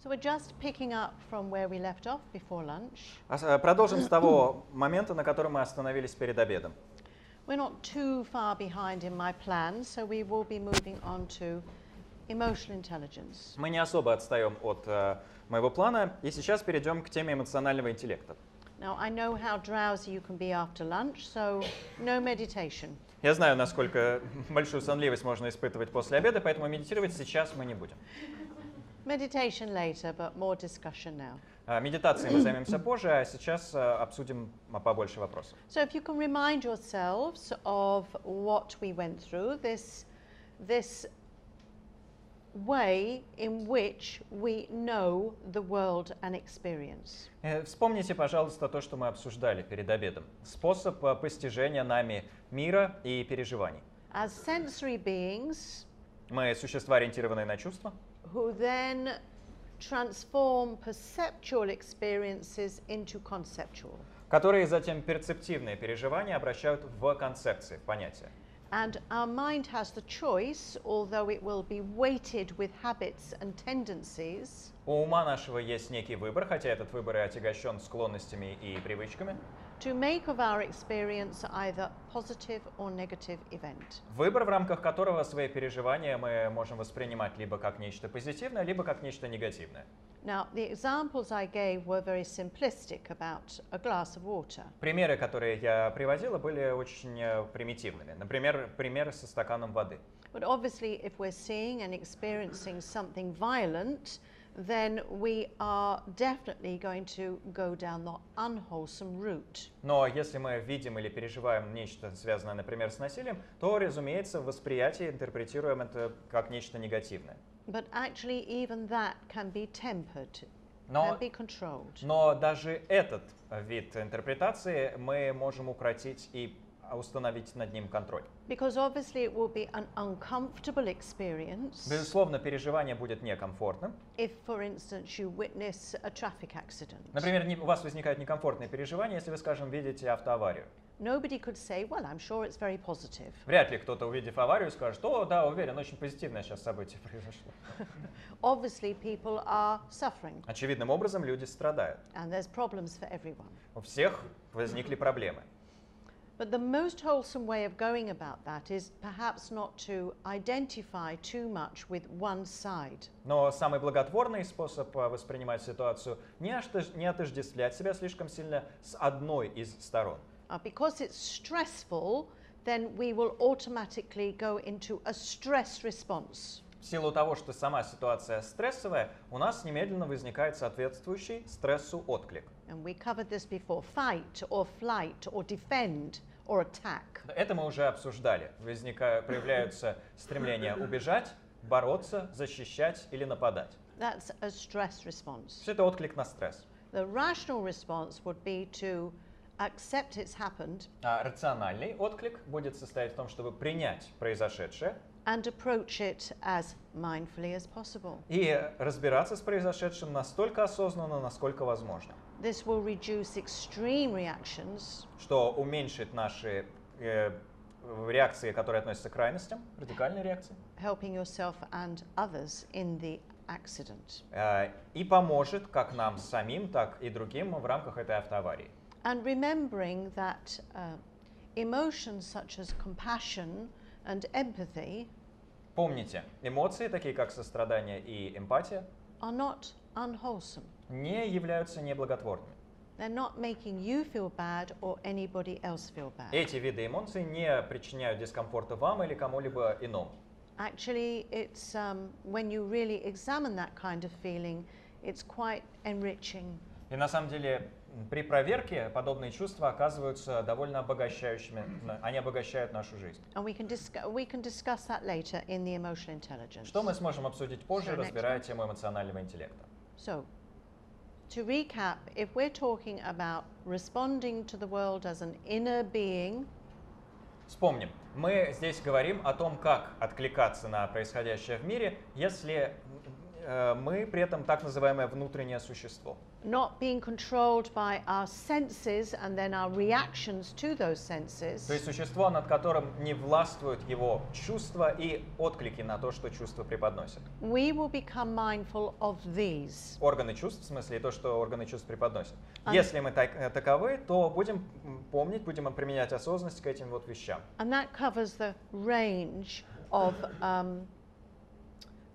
So we're just picking up from where we left off before lunch. Продолжим с того момента, на котором мы остановились перед обедом. We're not too far behind in my plan, so we will be moving on to emotional intelligence. Мы не особо отстаем от моего плана, и сейчас перейдем к теме эмоционального интеллекта. Now, I know how drowsy you can be after lunch, so no meditation. Я знаю, насколько большую сонливость можно испытывать после обеда, поэтому медитировать сейчас мы не будем. Meditation later, but more discussion now. Медитацией мы займемся позже, а сейчас обсудим побольше вопросов. So if you can remind yourselves of what we went through, this way in which we know the world and experience. Вспомните, пожалуйста, то, что мы обсуждали перед обедом. Способ постижения нами мира и переживаний. As sensory beings, Мы существа, ориентированные на чувства, who then transform perceptual experiences into conceptual. которые затем перцептивные переживания обращают в концепции, в понятия. And our mind has the choice, although it will be weighted with habits and tendencies, У ума нашего есть некий выбор, хотя этот выбор и отягощен склонностями и привычками. to make of our experience either positive or negative event. Выбор, в рамках которого свои переживания мы можем воспринимать либо как нечто позитивное, либо как нечто негативное. Now, the examples I gave were very simplistic about a glass of water. Примеры, которые я приводила, были очень примитивными. Например, примеры со стаканом воды. But obviously, if we're seeing and experiencing something violent, then we are definitely going to go down the unwholesome route. Но если мы видим или переживаем нечто, связанное, например, с насилием, то, разумеется, в восприятии интерпретируем это как нечто негативное. But actually, even that can be tempered, can be controlled. Но даже этот вид интерпретации мы можем укротить и установить над ним контроль. Because obviously it will be an uncomfortable experience. Безусловно, переживание будет некомфортным. If, for instance, you witness a traffic accident. Например, у вас возникает некомфортное переживание, если вы, скажем, видите автоаварию. Nobody could say, well, I'm sure it's very positive. Вряд ли кто-то, увидев аварию, скажет: о, да, уверен, очень позитивное сейчас событие произошло. Obviously, people are suffering, Очевидным образом люди страдают. and there's problems for everyone. У всех возникли проблемы. But the most wholesome way of going about that is perhaps not to identify too much with one side. Но самый благотворный способ воспринимать ситуацию не отождествлять себя слишком сильно с одной из сторон. Because it's stressful, then we will automatically go into a stress response. В силу того, что сама ситуация стрессовая, у нас немедленно возникает соответствующий стрессу отклик. And we covered this before: fight or flight or defend or attack. Это мы уже обсуждали. Проявляются стремления убежать, бороться, защищать или нападать. That's a stress response. Все это отклик на стресс. The rational response would be to accept it's happened А рациональный отклик будет состоять в том, чтобы принять произошедшее and approach it as mindfully as possible. и разбираться с произошедшим настолько осознанно, насколько возможно. This will reduce extreme reactions Что уменьшит наши реакции, которые относятся к крайностям, радикальные реакции, helping yourself and others in the accident. и поможет как нам самим, так и другим в рамках этой автоаварии. And remembering that emotions such as compassion and empathy Помните, эмоции, такие как сострадание и эмпатия, are not unwholesome. не являются неблаготворными. They're not making you feel bad or anybody else feel bad. Эти виды эмоций не причиняют дискомфорта вам или кому-либо иному. Actually, it's when you really examine that kind of feeling, it's quite enriching. И на самом деле при проверке подобные чувства оказываются довольно обогащающими, они обогащают нашу жизнь. And we can discuss that later in the emotional intelligence. Что мы сможем обсудить позже, So next разбирая one. тему эмоционального интеллекта. So, to recap, if we're talking about responding to the world as an inner being, Вспомним, мы здесь говорим о том, как откликаться на происходящее в мире, если мы при этом так называемое внутреннее существо. Not being controlled by our senses and then our reactions to those senses. То есть существо, над которым не властвуют его чувства и отклики на то, что чувства преподносят. We will become mindful of these. Органы чувств, в смысле, и то, что органы чувств преподносят. Если мы таковы, то будем помнить, будем применять осознанность к этим вот вещам. And that covers the range of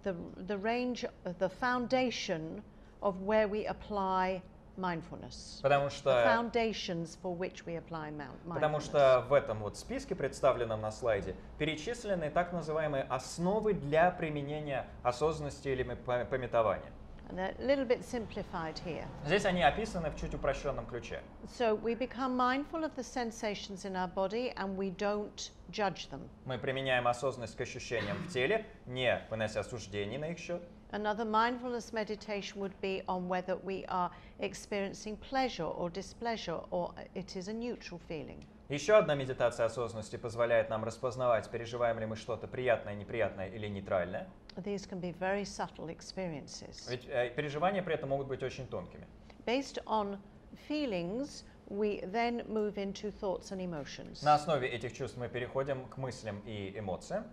the foundation of where we apply mindfulness. Потому что, the foundations for which we apply mindfulness. Потому что в этом вот списке, представленном на слайде, перечислены так называемые основы для применения осознанности или памятования. And they're a little bit simplified here. Здесь они описаны в чуть упрощенном ключе. So we become mindful of the sensations in our body and we don't judge them. Мы применяем осознанность к ощущениям в теле, не вынося суждений на их счет. Another mindfulness meditation would be on whether we are experiencing pleasure or displeasure or it is a neutral feeling. Еще одна медитация осознанности позволяет нам распознавать, переживаем ли мы что-то приятное, неприятное или нейтральное. These can be very subtle experiences. Ведь переживания при этом могут быть очень тонкими. Based on feelings, we then move into thoughts and emotions. На основе этих чувств мы переходим к мыслям и эмоциям.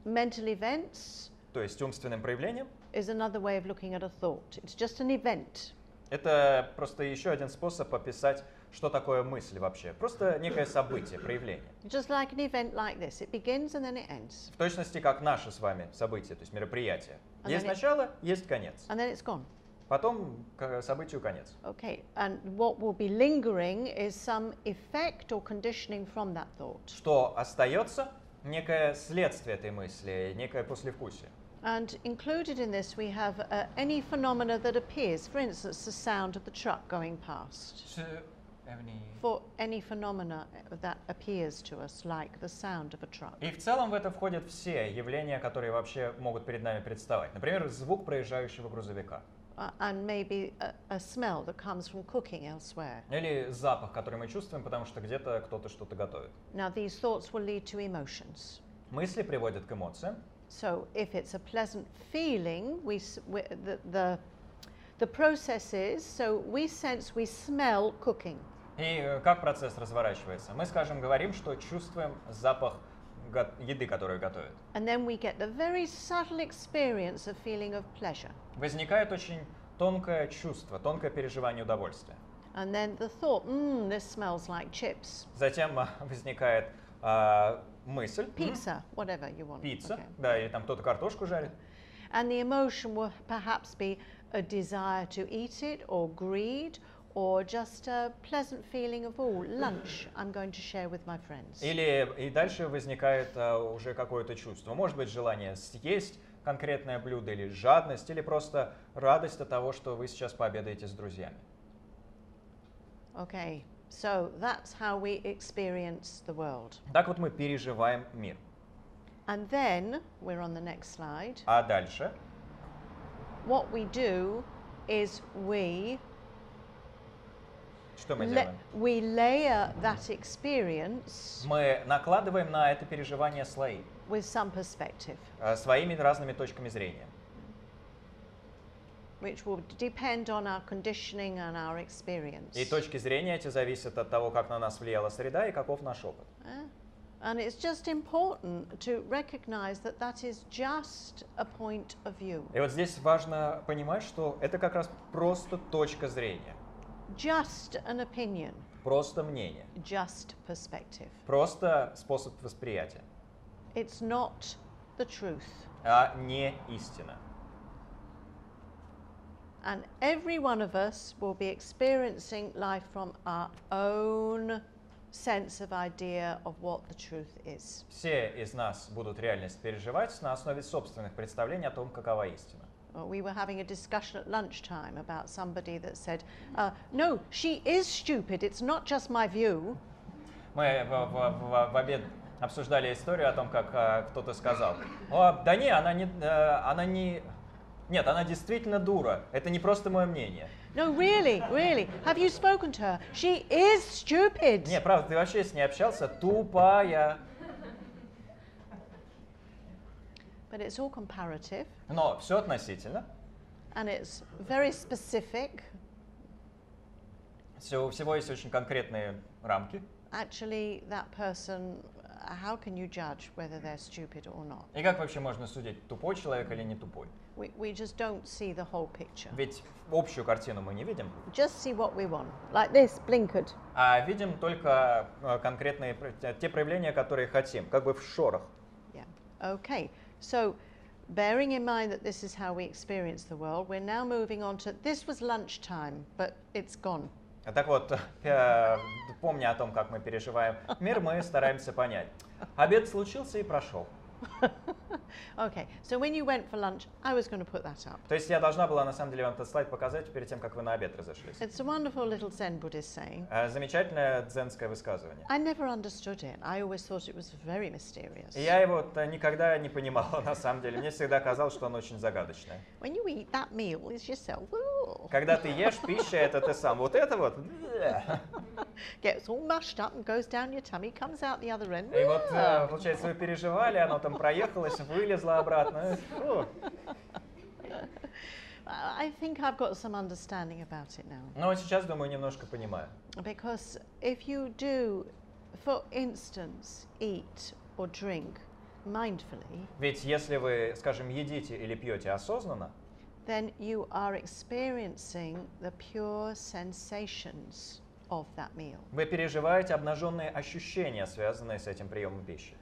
Mental events, то есть умственным проявлением, is another way of looking at a thought. It's just an event. Это просто еще один способ описать, что такое мысль вообще. Просто некое событие, проявление. Just like an event like this, it begins and then it ends. В точности как наше с вами событие, то есть мероприятие. And Есть начало, есть конец. And then it's gone. Потом к событию конец. Okay, and what will be lingering is some effect or conditioning from that thought. Что остается? Некое следствие этой мысли, некое послевкусие. And included in this we have any phenomena that appears, for instance, the sound of the truck going past. For any phenomena that appears to us, like the sound of a truck. И в целом в это входят все явления, которые вообще могут перед нами представать. Например, звук проезжающего грузовика. And maybe a smell that comes from cooking elsewhere. Или запах, который мы чувствуем, потому что где-то кто-то что-то готовит. Now these thoughts will lead to emotions. Мысли приводят к эмоциям. So if it's a pleasant feeling, the process is, so we sense, we smell cooking. И как процесс разворачивается? Мы, скажем, говорим, что чувствуем запах еды, которую готовят. And then we get the very subtle experience of feeling of pleasure. Возникает очень тонкое чувство, тонкое переживание удовольствия. And then the thought, this smells like chips. Затем возникает мысль. Pizza, whatever you want. Пицца, Okay. да, или там кто-то картошку жарит. And the emotion will perhaps be a desire to eat it, or greed, or just a pleasant feeling of, lunch I'm going to share with my friends. Или и дальше возникает уже какое-то чувство. Может быть, желание съесть конкретное блюдо, или жадность, или просто радость от того, что вы сейчас пообедаете с друзьями. Okay, so that's how we experience the world. Так вот мы переживаем мир. And then, we're on the next slide, А дальше what we do is что мы делаем? we layer that experience Мы накладываем на это переживание слои with some perspective, своими разными точками зрения, which will depend on our conditioning and our experience. и точки зрения эти зависят от того, как на нас влияла среда и каков наш опыт. And it's just important to recognize that that is just a point of view. И вот здесь важно понимать, что это как раз просто точка зрения, Just an opinion, просто мнение, just perspective. просто способ восприятия, It's not the truth. а не истина. And every one of us will be experiencing life from our own sense of idea of what the truth is. Все из нас будут реальность переживать на основе собственных представлений о том, какова истина. We were having a discussion at lunchtime about somebody that said, no, she is stupid, it's not just my view. Мы в обед обсуждали историю о том, как кто-то сказал: да не, нет, она действительно дура, это не просто мое мнение. No, really, have you spoken to her? She is stupid. Не, правда, ты вообще с ней общался? Тупая. But it's all comparative. Но все относительно. And it's very specific. У всего есть очень конкретные рамки. Actually, that person, how can you judge whether they're stupid or not? И как вообще можно судить, тупой человек или не тупой? We just don't see the whole picture. Ведь общую картину мы не видим. Just see what we want. Like this, blinkered. А видим только конкретные те проявления, которые хотим, как бы в шорах. Yeah. Okay. So, bearing in mind that this is how we experience the world, we're now moving on to, this was lunchtime, but it's gone. Так вот, помня о том, как мы переживаем мир, мы стараемся понять. Обед случился и прошел. Okay, so when you went for lunch, I was going to put that up. То есть я должна была на самом деле вам этот слайд показать перед тем, как вы на обед разошлись. It's a wonderful little Zen Buddhist saying. Замечательное дзенское высказывание. I never understood it. I always thought it was very mysterious. Я его никогда не понимала на самом деле. Мне всегда казалось, что он очень загадочный. When you eat that meal, it's yourself. Когда ты ешь, пища это ты сам. Вот это вот. Gets all mushed up and goes down your tummy, comes out the other end. И вот, получается, вы переживали, оно там проехалось, вылезло обратно. I think I've got some understanding about it now. Но сейчас, думаю, немножко понимаю. Because if you do, for instance, eat or drink mindfully, ведь если вы, скажем, едите или пьете осознанно, then you are experiencing the pure sensations of that meal. Вы переживаете обнаженные ощущения, связанные с этим приемом пищи.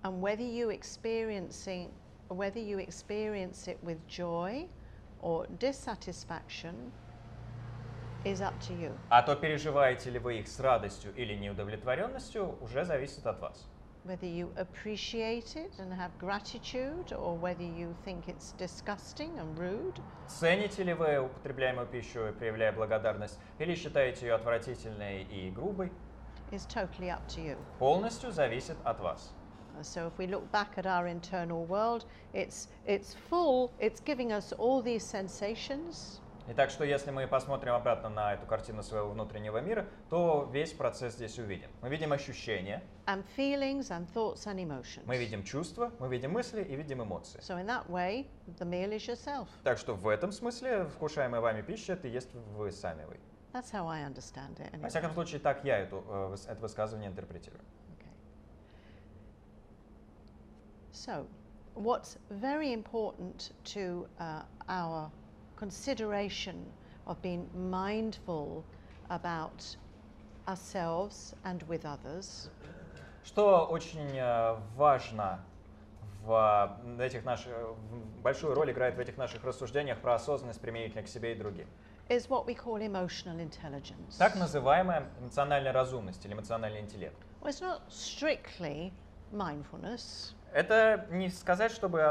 And whether you experience it with joy or dissatisfaction is up to you. А то, переживаете ли вы их с радостью или неудовлетворенностью, уже зависит от вас. Whether you appreciate it and have gratitude, or whether you think it's disgusting and rude. Цените ли вы употребляемую пищу, проявляя благодарность, или считаете ее отвратительной и грубой? Is totally up to you. Полностью зависит от вас. So if we look back at our internal world, it's full, it's giving us all these sensations. Итак, что если мы посмотрим обратно на эту картину своего внутреннего мира, то весь процесс здесь увидим. Мы видим ощущения, and feelings and thoughts and emotions. Мы видим чувства, мы видим мысли и видим эмоции. So in that way, the meal is yourself. Так что в этом смысле вкушаемая вами пища это и есть вы сами вы. That's how I understand it. Anyway. Во всяком случае, так я это высказывание интерпретирую. Okay. So, what's very important to our consideration of being mindful about ourselves and with others. Что очень важно большую роль играет в этих наших рассуждениях про осознанность применительно к себе и другим. Is what we call emotional intelligence. Так называемая эмоциональная разумность или эмоциональный интеллект. Well, it's not strictly mindfulness. Это не сказать, чтобы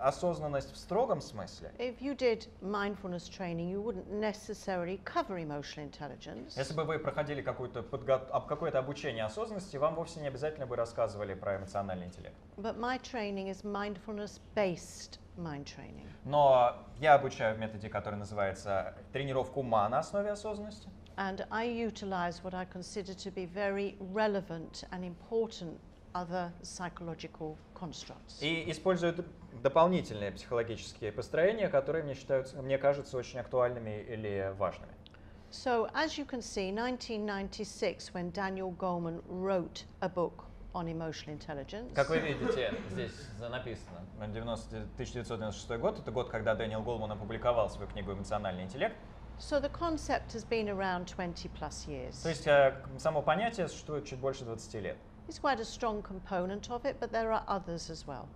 осознанность в строгом смысле. If you did mindfulness training, you wouldn't necessarily cover emotional intelligence. Если бы вы проходили какое-то обучение осознанности, вам вовсе не обязательно бы рассказывали про эмоциональный интеллект. But my training is mindfulness-based mind training. Но я обучаю в методе, который называется тренировка ума на основе осознанности. And I utilize what I consider to be very relevant and important other psychological constructs. И используют дополнительные психологические построения, которые мне кажутся очень актуальными или важными. So, as you can see, 1996, when Daniel Goleman wrote a book on emotional intelligence. Как вы видите, здесь написано 1996 год. Это год, когда Дэниел Голман опубликовал свою книгу «Эмоциональный интеллект». So the concept has been around 20 plus years. То есть само понятие существует чуть больше 20 лет. He's quite a strong component of it, but there are others as well.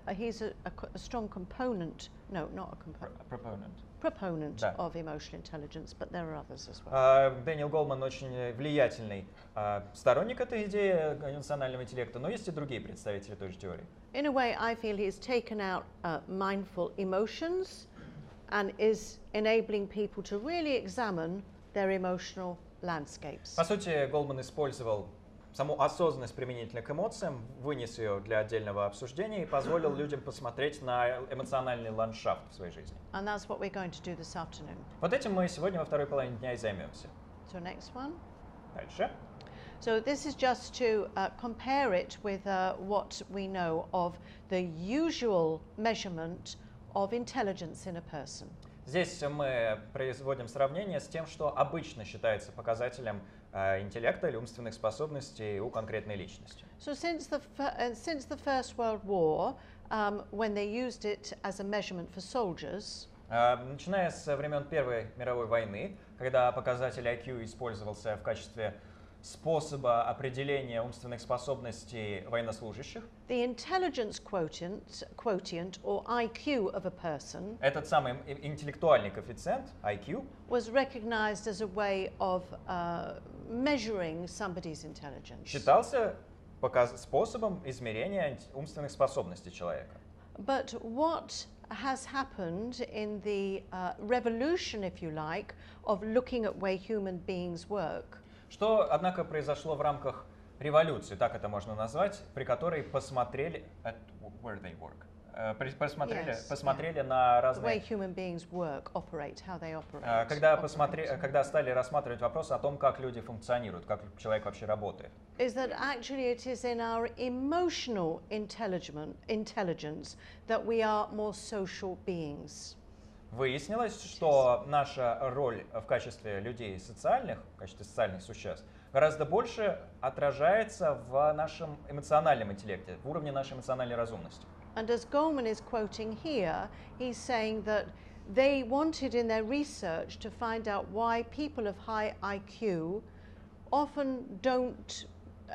He's a strong component, no, not a component. Proponent да. of emotional intelligence, but there are others as well. Дэниел Голман очень влиятельный сторонник этой идеи эмоционального интеллекта, но есть и другие представители той же теории. In a way, I feel he's taken out mindful emotions and is enabling people to really examine their emotional landscapes. По сути, Голман использовал саму осознанность применительно к эмоциям, вынес ее для отдельного обсуждения и позволил людям посмотреть на эмоциональный ландшафт в своей жизни. And that's what we're going to do this afternoon. Вот этим мы сегодня во второй половине дня и займемся. So next one. Дальше. So this is just to compare it with what we know of the usual measurement of intelligence in a person. Здесь мы производим сравнение с тем, что обычно считается показателем интеллекта или умственных способностей у конкретной личности. So since the First World War, when they used it as a measurement for soldiers, начиная с времен Первой мировой войны, когда показатель IQ использовался в качестве способа определения умственных способностей военнослужащих, the intelligence quotient or IQ of a person, этот самый интеллектуальный коэффициент IQ, was recognized as a way of measuring somebody's intelligence. считался способом измерения умственных способностей человека. But what has happened in the revolution, if you like, of looking at way human beings work? Что, однако, произошло в рамках революции, так это можно назвать, при которой посмотрели where they work. Посмотрели на разные... Когда стали рассматривать вопрос о том, как люди функционируют, как человек вообще работает. Is that actually it is in our emotional intelligence that we are more social beings. Выяснилось, что наша роль в качестве людей социальных, в качестве социальных существ, гораздо больше отражается в нашем эмоциональном интеллекте, в уровне нашей эмоциональной разумности. And as Goleman is quoting here, he's saying that they wanted in their research to find out why people of high IQ often don't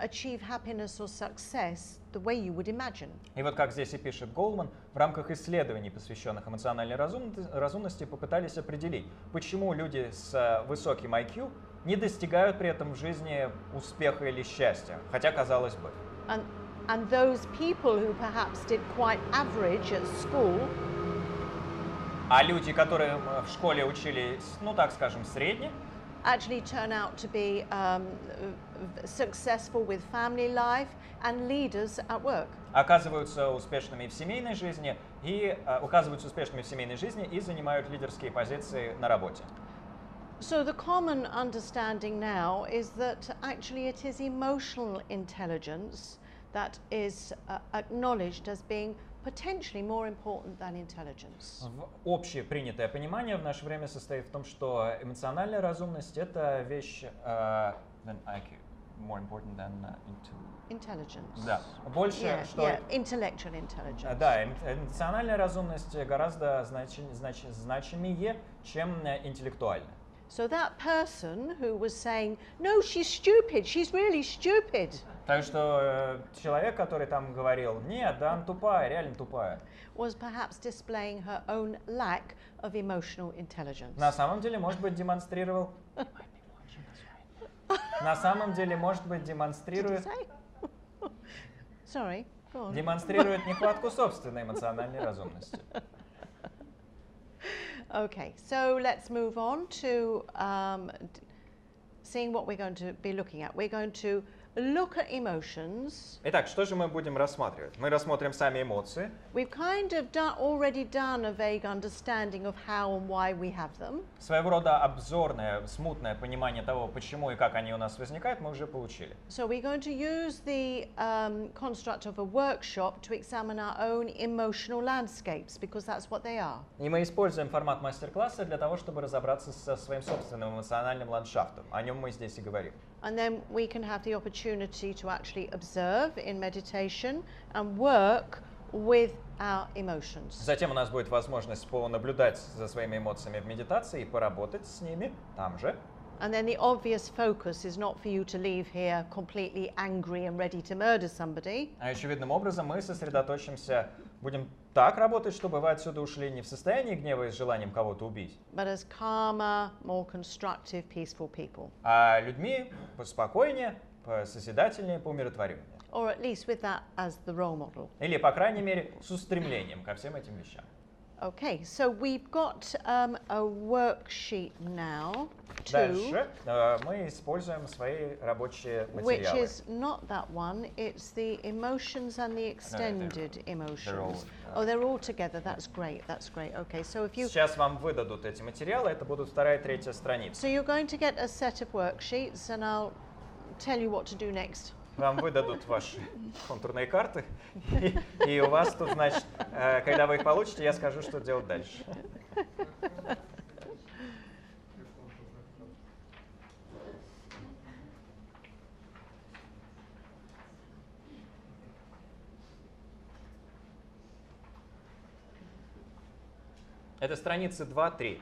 achieve happiness or success the way you would imagine. И вот как здесь и пишет Голман, в рамках исследований, посвященных эмоциональной разумности, попытались определить, почему люди с высоким IQ не достигают при этом в жизни успеха или счастья, хотя казалось бы. And those people who perhaps did quite average at school, а люди, которые в школе учились, ну так скажем, средне, actually turn out to be successful with family life and leaders at work. Оказываются успешными в семейной жизни и занимают лидерские позиции на работе. So the common understanding now is that actually it is emotional intelligence that is acknowledged as being potentially more important than intelligence. Общепринятое понимание в наше время состоит в том, что эмоциональная разумность — это вещь than IQ, more important than intelligence. Да, больше, что intellectual intelligence. Да, эмоциональная разумность гораздо значимее, чем интеллектуальная. So that person who was saying, "No, she's stupid. She's really stupid." Так что человек, который там говорил, нет, да, она тупая, реально тупая, was perhaps displaying her own lack of emotional intelligence. На самом деле, может быть, демонстрирует Sorry, go on. Демонстрирует нехватку собственной эмоциональной разумности. Okay, so let's move on to seeing what we're going to be looking at. We're going to look at emotions. Итак, что же мы будем рассматривать? Мы рассмотрим сами эмоции. We've kind of already done a vague understanding of how and why we have them. Своего рода обзорное, смутное понимание того, почему и как они у нас возникают, мы уже получили. So we're going to use the construct of a workshop to examine our own emotional landscapes, because that's what they are. И мы используем формат мастер-класса для того, чтобы разобраться со своим собственным эмоциональным ландшафтом. О нем мы здесь и говорим. And then we can have the opportunity to actually observe in meditation and work with our emotions. Затем у нас будет возможность понаблюдать за своими эмоциями в медитации и поработать с ними там же. And then the obvious focus is not for you to leave here completely angry and ready to murder somebody. А очевидным образом мы сосредоточимся, будем так работать, чтобы вы отсюда ушли не в состоянии гнева и с желанием кого-то убить, but as calmer, more constructive, peaceful people. А людьми поспокойнее, посозидательнее, поумиротвореннее. Or at least with that as the role model. Или, по крайней мере, с устремлением ко всем этим вещам. Okay, so we've got a worksheet now. Дальше мы используем свои рабочие материалы. Which is not that one, it's the emotions and the extended emotions. They're all together. That's great. Okay, so if you... Сейчас вам выдадут эти материалы, это будут 2-3 страницы. So you're going to get a set of worksheets, and I'll tell you what to do next. Вам выдадут ваши контурные карты, и у вас тут, значит, когда вы их получите, я скажу, что делать дальше. Это страницы 2-3.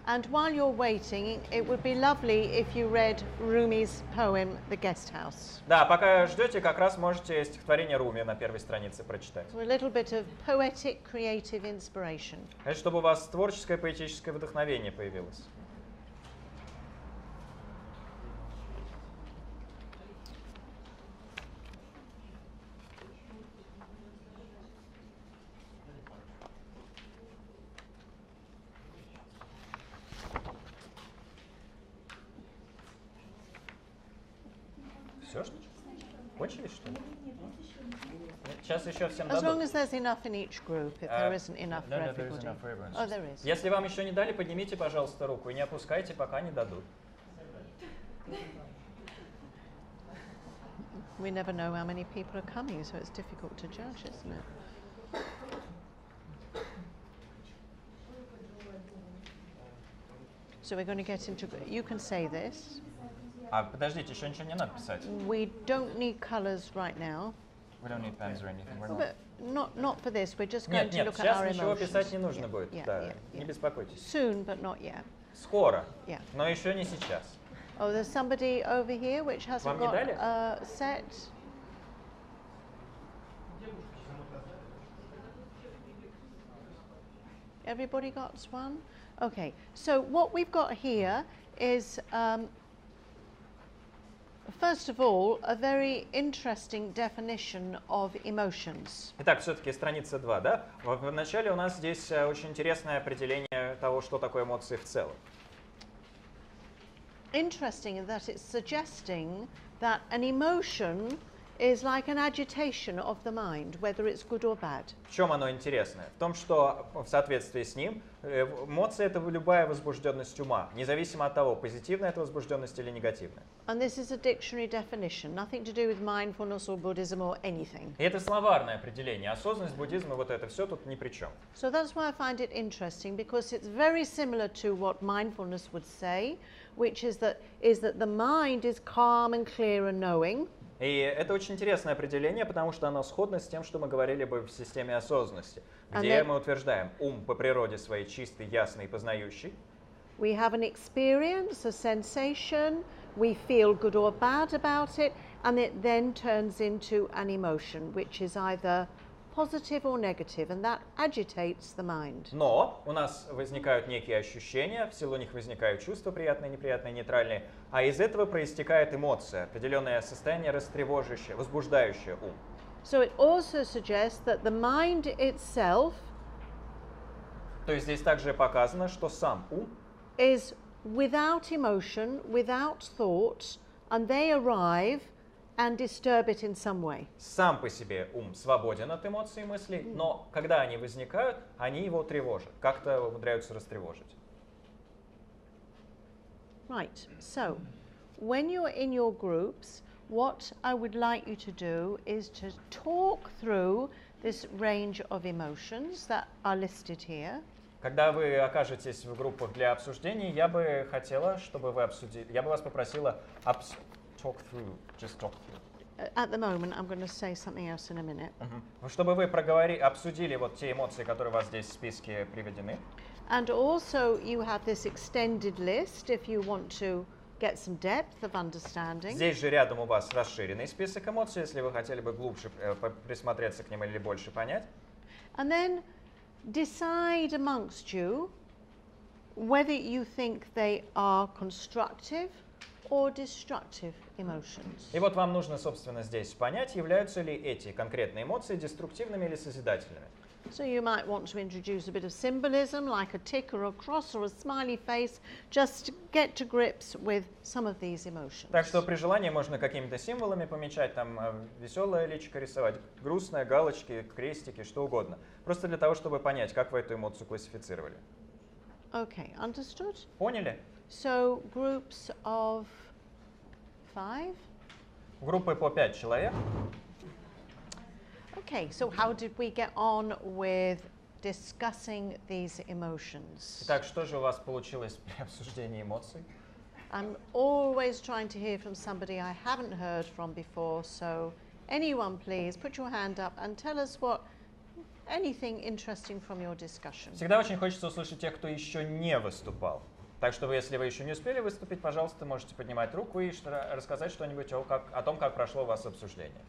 And while you're waiting, it would be lovely if you read Rumi's poem, The Guest House. Да, пока ждете, как раз можете стихотворение Руми на первой странице прочитать. So a little bit of poetic, creative inspiration. Это чтобы у вас творческое, поэтическое вдохновение появилось. Все, что ли? Кончились, что ли? Сейчас еще всем As long дадут. as there's enough in each group, if there isn't enough for No, there is everybody. enough for everyone. Oh, there is. Если вам еще не дали, поднимите, пожалуйста, руку и не опускайте, пока не дадут. We never know how many people are coming, so it's difficult to judge, isn't it? So we're going to get into. You can say this. А, подождите, еще ничего не надо писать. We don't need colours right now. We don't need pens or anything. We're But not for this. We're just Нет, going to нет, look at сейчас our ничего emotions. писать не нужно будет. Yeah, Да, yeah, не yeah. беспокойтесь. Soon, but not yet. Скоро, Yeah. но еще не сейчас. Oh, there's somebody over here which hasn't Вам не got дали? a set. Everybody got one? Okay, so what we've got here is, first of all, a very interesting definition of emotions. Итак, все-таки страница 2, да? Вначале у нас здесь очень интересное определение того, что такое эмоции в целом. Interesting in that it's suggesting that an emotion is like an agitation of the mind, whether it's good or bad. В чем оно интересное? В том, что в соответствии с ним эмоция — это любая возбужденность ума, независимо от того, позитивная это возбужденность или негативная. And this is a dictionary definition, nothing to do with mindfulness or Buddhism or anything. И это словарное определение. Осознанность, буддизм и вот это все тут ни при чем. So that's why I find it interesting, because it's very similar to what mindfulness would say, which is that the mind is calm and clear and knowing. И это очень интересное определение, потому что оно сходно с тем, что мы говорили бы в системе осознанности, где мы утверждаем ум по природе своей чистый, ясный и познающий. We have an experience, a sensation, we feel good or bad about it, and it then turns into an emotion, which is either positive or negative, and that agitates the mind. Но у нас возникают некие ощущения, в силу них возникают чувства приятные, неприятные, нейтральные, а из этого проистекает эмоция, определенное состояние растревожащее, возбуждающее ум. So it also suggests that the mind itself То есть здесь также показано, что сам ум is without emotion, without thought, and they arrive and disturb it in some way. сам по себе ум свободен от эмоций и мыслей, но когда они возникают, они его тревожат, как-то умудряются растревожить. Right, so when you're in your groups, what I would like you to do is to talk through this range of emotions that are listed here. Когда вы окажетесь в группах для обсуждений, я бы хотела, чтобы вы обсудили, я бы вас попросила talk through, just talk through. At the moment, I'm going to say something else in a minute. Чтобы вы обсудили вот те эмоции, которые у вас здесь в списке приведены. And also you have this extended list if you want to get some depth of understanding. Здесь же рядом у вас расширенный список эмоций, если вы хотели бы глубже присмотреться к ним или больше понять. And then decide amongst you whether you think they are constructive or destructive emotions. И вот вам нужно, собственно, здесь понять, являются ли эти конкретные эмоции деструктивными или созидательными. So you might want to introduce a bit of symbolism, like a tick or a cross or a smiley face, just to get to grips with some of these emotions. Так что при желании можно какими-то символами помечать, там веселое личико рисовать, грустное, галочки, крестики, что угодно. Просто для того, чтобы понять, как вы эту эмоцию классифицировали. Okay, understood? Поняли? So groups of 5? Группы по 5 человек. Okay, so how did we get on with discussing these emotions? Итак, что же у вас получилось при обсуждении эмоций? I'm always trying to hear from somebody I haven't heard from before, so anyone please put your hand up and tell us anything interesting from your discussion. Всегда очень хочется услышать тех, кто еще не выступал. Так что если вы еще не успели выступить, пожалуйста, можете поднимать руку и рассказать что-нибудь о том, как прошло у вас обсуждение.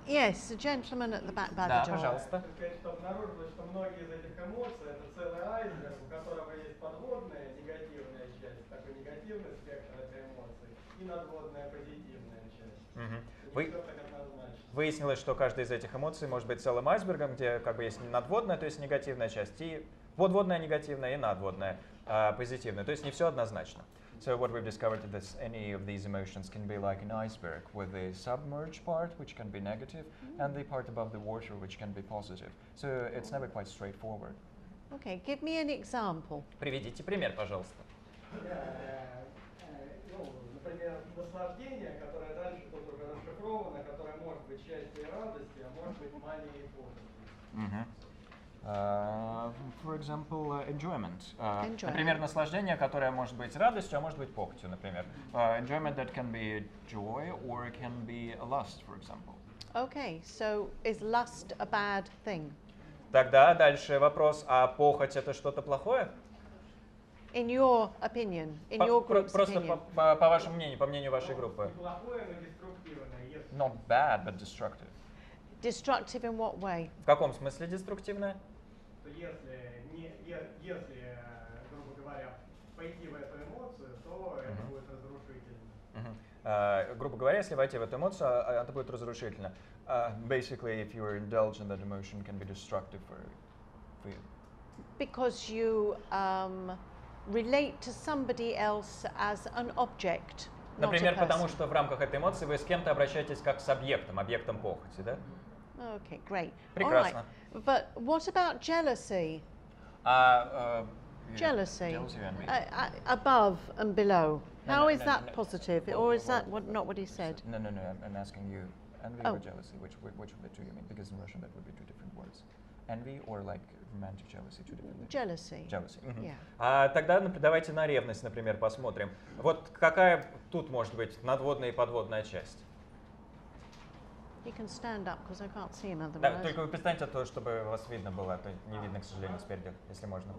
Yes, the gentleman at the back by Да, the door. пожалуйста. Сказать, что обнаружилось, что многие из этих эмоций это целый айсберг, у которого есть подводная негативная часть, такой негативный спектр этой эмоции, и надводная позитивная часть. Выяснилось, что каждая из этих эмоций может быть целым айсбергом, где как бы есть надводная, то есть негативная часть, и подводная негативная, и надводная позитивная. То есть не все однозначно. So what we've discovered is that any of these emotions can be like an iceberg, with the submerged part, which can be negative, and the part above the water, which can be positive. So it's never quite straightforward. Okay, give me an example. Приведите пример, пожалуйста. Например, наслаждение, которое дальше тут уже расшифровано, которое может быть счастье и радостью, а может быть манией и похотью. For example, enjoyment. Например, наслаждение, которое может быть радостью, а может быть похотью, например. Enjoyment that can be joy or it can be lust, for example. Okay, so is lust a bad thing? Тогда дальше вопрос, а похоть это что-то плохое? In your opinion, in your group's Просто opinion. по вашему мнению, по мнению вашей группы. Плохое, но деструктивное. Not bad, but destructive. Destructive in what way? В каком смысле деструктивное? Если, грубо говоря, пойти в эту эмоцию, то это будет разрушительно. Грубо говоря, если войти в эту эмоцию, это будет разрушительно. Basically, if you indulge in that emotion, can be destructive for you. Because you relate to somebody else as an object. Например, потому что в рамках этой эмоции вы с кем-то обращаетесь как с объектом похоти, да? Okay, great. Прекрасно. All right. But what about jealousy? Jealousy. Above and below. How is that positive? Or is that not what he said? No, I'm asking you. Envy or jealousy? Which of the two you mean? Because in Russian that would be two different words. Envy or like romantic jealousy, two different things. Jealousy. Jealousy. Yeah. Тогда давайте на ревность, например, посмотрим. Вот какая тут может быть надводная и подводная часть? You can stand up because I can't see him otherwise. Да, только вы перестаньте то, чтобы вас видно было, а то не видно, к сожалению, спереди, если можно.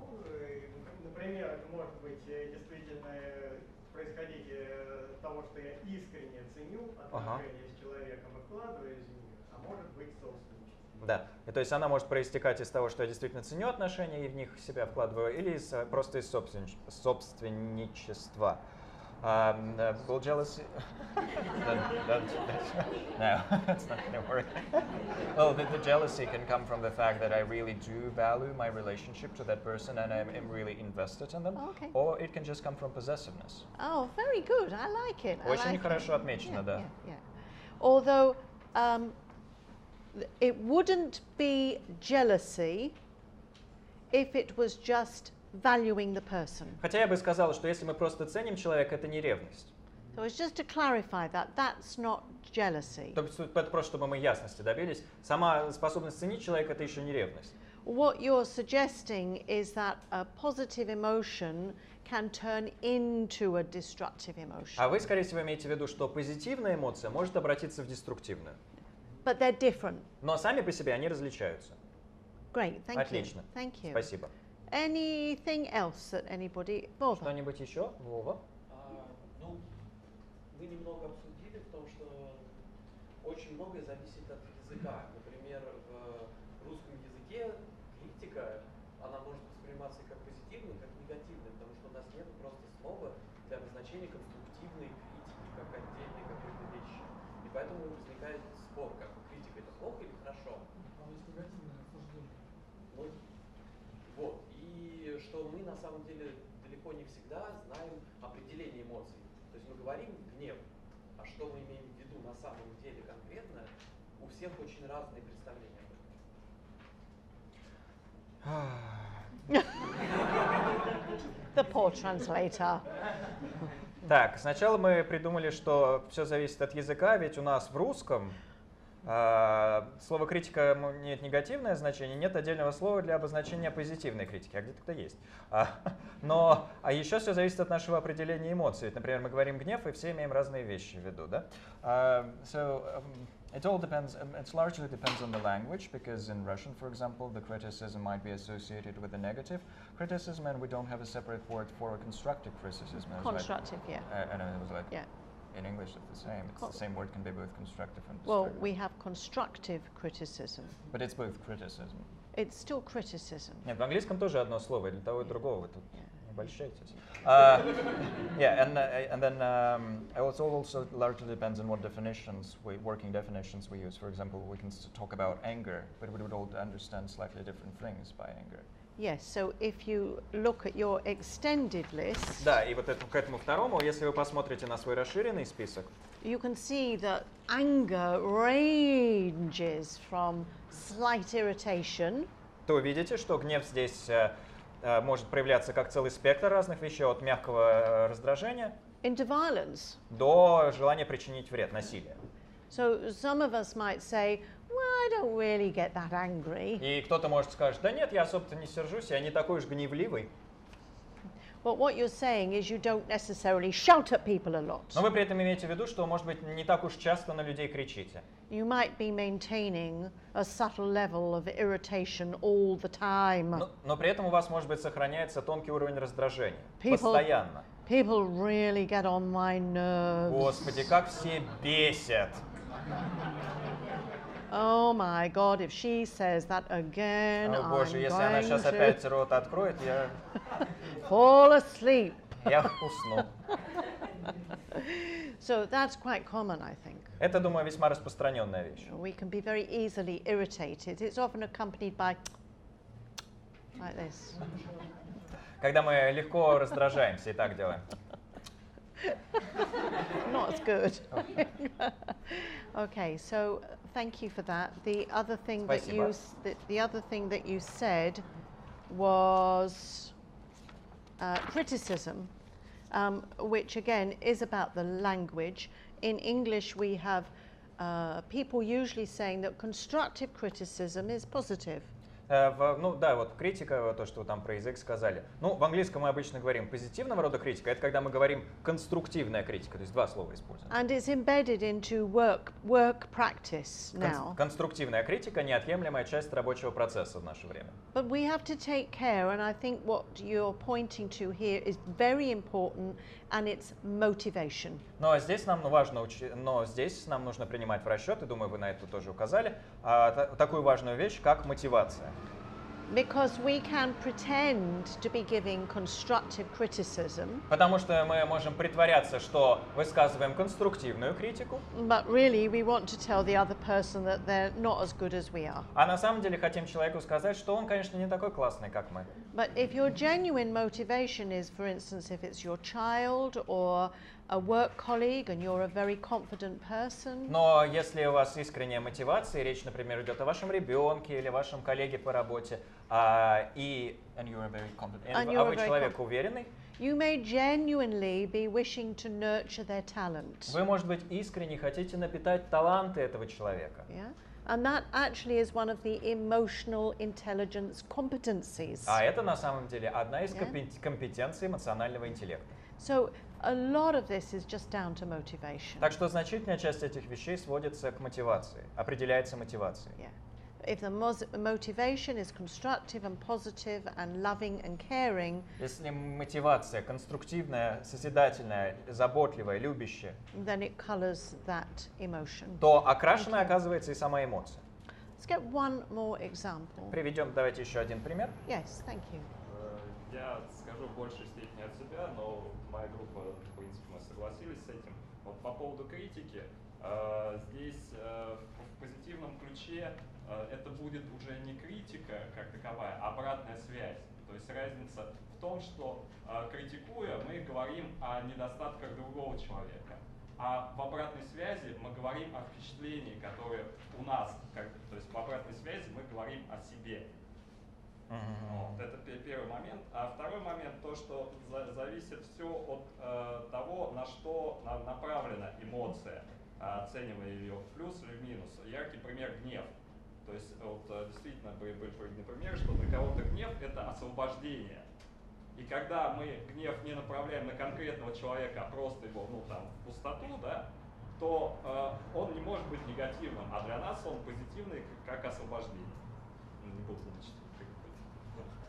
Например, это может быть действительно происходить того, что я искренне ценю отношения с человеком и вкладываюсь в них, а может быть собственничество. Да, и то есть она может проистекать из того, что я действительно ценю отношения и в них себя вкладываю, или просто из собственничества. Will jealousy? No, that's not going to work. Well, the jealousy can come from the fact that I really do value my relationship to that person and I'm really invested in them. Okay. Or it can just come from possessiveness. Oh, very good. I like it. Очень хорошо отмечено, да. Yeah. Although it wouldn't be jealousy if it was just valuing the person. Хотя я бы сказала, что если мы просто ценим человека, это не ревность. So it's just to clarify that that's not jealousy. То есть это просто, чтобы мы ясности добились. Сама способность ценить человека – это еще не ревность. What you're suggesting is that a positive emotion can turn into a destructive emotion. А вы, скорее всего, имеете в виду, что позитивная эмоция может обратиться в деструктивную. But they're different. Но сами по себе они различаются. Great, thank you. Отлично. Thank you. Спасибо. Anything else that anybody? Что-нибудь еще, Вова? Ну, мы немного обсудили в том, что очень многое зависит от языка. Например, в русском языке критика, она может восприниматься как позитивной, как негативной, потому что у нас нет просто слова для обозначения конструктивной критики, как отдельной какой-то вещи. И поэтому возникает спор, как бы критика это плохо или хорошо. Там есть негативное осуждение. Ну, вот. И что мы на самом деле далеко не всегда знаем определение эмоций. То есть мы говорим гнев, а что мы имеем в виду на самом деле конкретно, у всех очень разные представления об The poor translator. Так, сначала мы придумали, что все зависит от языка, ведь у нас в русском слово критика имеет негативное значение, нет отдельного слова для обозначения позитивной критики, а где-то есть. А еще все зависит от нашего определения эмоций. Ведь, например, мы говорим гнев, и все имеем разные вещи в виду, да? It all depends, it largely depends on the language, because in Russian, for example, the criticism might be associated with a negative criticism, and we don't have a separate word for a constructive criticism. Constructive, yeah. And it was like, yeah. In English, it's the same. It's the same word can be both constructive and destructive. Well, we have constructive criticism. But it's both criticism. It's still criticism. Нет, в английском тоже одно слово, и для того и другого. Вы тут не обольщайтесь. Yeah, and then it also largely depends on what working definitions we use. For example, we can talk about anger, but we would all understand slightly different things by anger. Yes, so if you look at your extended list, да, и вот к этому второму, если вы посмотрите на свой расширенный список, you can see that anger ranges from slight irritation, то вы видите, что гнев здесь может проявляться как целый спектр разных вещей, от мягкого раздражения into violence. До желания причинить вред, насилия. So some of us might say, well, I don't really get that angry. И кто-то может сказать, да нет, я особо-то не сержусь, я не такой уж гневливый. But what you're saying is you don't necessarily shout at people a lot. Но вы при этом имеете в виду, что, может быть, не так уж часто на людей кричите. You might be maintaining a subtle level of irritation all the time. Но при этом у вас, может быть, сохраняется тонкий уровень раздражения. Постоянно. People really get on my nerves. Господи, как все бесят. Oh my God, if she says that again, О боже, если она сейчас опять рот откроет, я fall asleep. Я усну. So that's quite common, I think. Это, думаю, весьма распространенная вещь. We can be very easily irritated. It's often accompanied by like this. Когда мы легко раздражаемся и так делаем. Not as good. Okay, so thank you for that. The other thing that you said was criticism, which again is about the language. In English, we have people usually saying that constructive criticism is positive. Ну да, вот критика, то, что вы там про язык сказали. Ну, в английском мы обычно говорим позитивного рода критика, это когда мы говорим конструктивная критика, то есть два слова используем. And it's embedded into work practice now. Конструктивная критика — неотъемлемая часть рабочего процесса в наше время. But we have to take care, and I think what you're pointing to here is very important, and it's motivation. Но здесь нам нужно принимать в расчет, и думаю, вы на это тоже указали, такую важную вещь, как мотивация. Because we can pretend to be giving constructive criticism. Потому что мы можем притворяться, что высказываем конструктивную критику. But really we want to tell the other person that they're not as good as we are. А на самом деле хотим человеку сказать, что он, конечно, не такой классный, как мы. But if your genuine motivation is, for instance, if it's your child or a work colleague and you're a very confident person. Но если у вас искренняя мотивация, речь, например, идет о вашем ребенке или вашем коллеге по работе, а вы человек уверенный, you may genuinely be wishing to nurture their talent. Вы, может быть, искренне хотите напитать таланты этого человека. Yeah? And that actually is one of the emotional intelligence competencies. А это на самом деле одна из компетенций эмоционального интеллекта. So a lot of this is just down to motivation. Так что значительная часть этих вещей сводится к мотивации, определяется мотивацией. Yeah. If the motivation is constructive and positive and loving and caring, если мотивация конструктивная, созидательная, заботливая, любящая, then it colors that emotion. То окрашена оказывается и сама эмоция. Let's get one more example. Приведем, давайте еще один пример. Yes, thank you. Я скажу в большей степени от себя, но моя группа, в принципе, мы согласились с этим. Вот по поводу критики, здесь в позитивном ключе это будет уже не критика как таковая, а обратная связь. То есть разница в том, что критикуя, мы говорим о недостатках другого человека. А в обратной связи мы говорим о впечатлении, которое у нас, то есть в обратной связи мы говорим о себе. Это первый момент. А второй момент, то, что зависит все от того, на что направлена эмоция, оценивая ее в плюс или в минус. Яркий пример — гнев. То есть вот, действительно были приведены примеры, что для кого-то гнев — это освобождение. И когда мы гнев не направляем на конкретного человека, а просто его в пустоту, да, то он не может быть негативным, а для нас он позитивный, как освобождение. Не буду значить.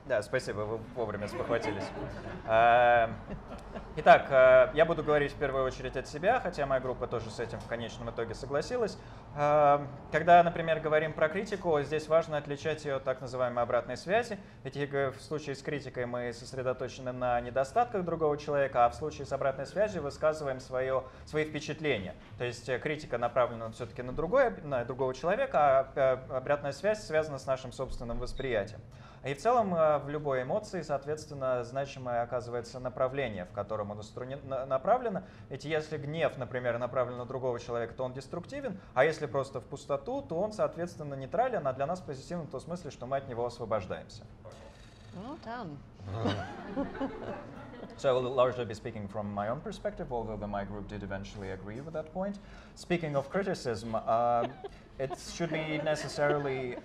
Да, спасибо, вы вовремя спохватились. Итак, я буду говорить в первую очередь от себя, хотя моя группа тоже с этим в конечном итоге согласилась. Когда, например, говорим про критику, здесь важно отличать ее от так называемой обратной связи. Ведь в случае с критикой мы сосредоточены на недостатках другого человека, а в случае с обратной связью высказываем свои впечатления. То есть критика направлена все-таки на другого человека, а обратная связь связана с нашим собственным восприятием. И в целом в любой эмоции, соответственно, значимое оказывается направление, в котором оно направлено. Ведь если гнев, например, направлен на другого человека, то он деструктивен, а если просто в пустоту, то он, соответственно, нейтрален, а для нас позитивен в том смысле, что мы от него освобождаемся. Well done. So I will largely be speaking from my own perspective, although my group did eventually agree with that point. Speaking of criticism, it should be necessarily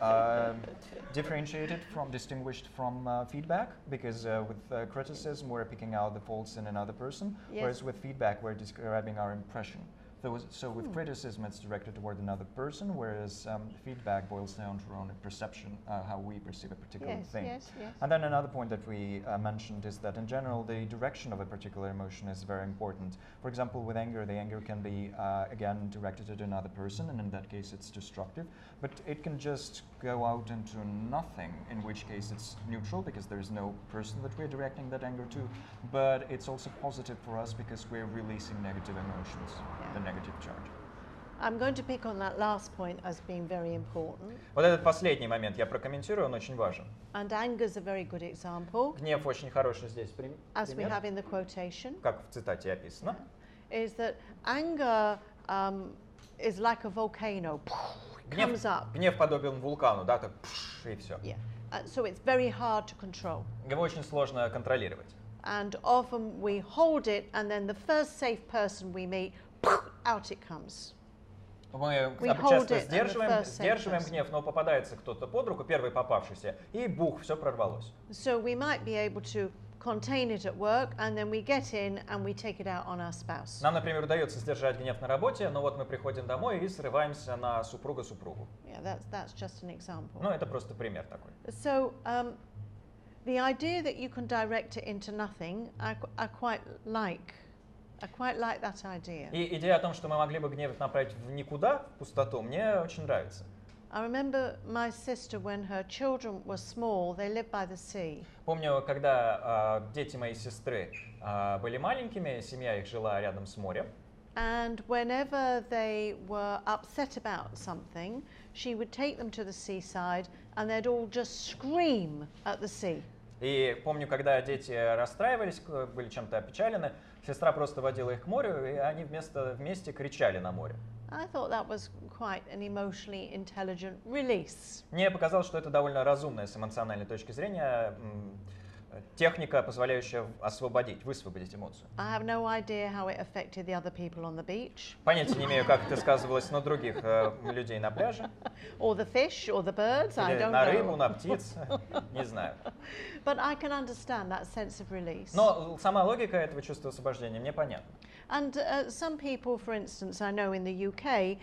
differentiated distinguished from feedback, because with criticism we're picking out the faults in another person, whereas with feedback we're describing our impression. So with criticism it's directed toward another person, whereas feedback boils down to our own perception, how we perceive a particular thing. Yes. And then another point that we mentioned is that in general the direction of a particular emotion is very important. For example, with anger, the anger can be again directed at another person, and in that case it's destructive, but it can just go out into nothing, in which case it's neutral because there's no person that we're directing that anger to, but it's also positive for us because we're releasing negative emotions, the negative charge. I'm going to pick on that last point as being very important. Вот этот последний момент я прокомментирую, он очень важен. And anger is a very good example. Гнев очень хороший здесь пример. As we have in the quotation. Как в цитате описано. Is that anger is like a volcano. Comes up. Гнев подобен вулкану, да, так и все. Yeah. So it's very hard to control. Его очень сложно контролировать. And often we hold it, and then the first safe person we meet, out it comes. Мы часто сдерживаем гнев, но попадается кто-то под руку, первый попавшийся, и бух, все прорвалось. So we might be able to contain it at work, and then we get in and we take it out on our spouse. Нам, например, удается сдержать гнев на работе, но вот мы приходим домой и срываемся на супругу. Yeah, that's just an example. Ну, это просто пример такой. So the idea that you can direct it into nothing, I quite like that idea. И идея о том, что мы могли бы гнев направить в никуда, в пустоту, мне очень нравится. I remember my sister when her children were small, they lived by the sea. Помню, когда дети моей сестры были маленькими, семья их жила рядом с морем. And whenever they were upset about something, she would take them to the seaside and they'd all just scream at the sea. И помню, когда дети расстраивались, были чем-то опечалены, сестра просто водила их к морю, и они вместе кричали на море. I thought that was quite an emotionally intelligent release. Мне показалось, что это довольно разумная с эмоциональной точки зрения техника, позволяющая высвободить эмоцию. I have no idea how it affected the other people on the beach. Понятия не имею, как это сказывалось на других людей на пляже. Or the fish, or the birds, I don't know. На рыбу, на птиц, не знаю. But I can understand that sense of release. Но сама логика этого чувства освобождения мне понятна. And some people, for instance, I know in the UK,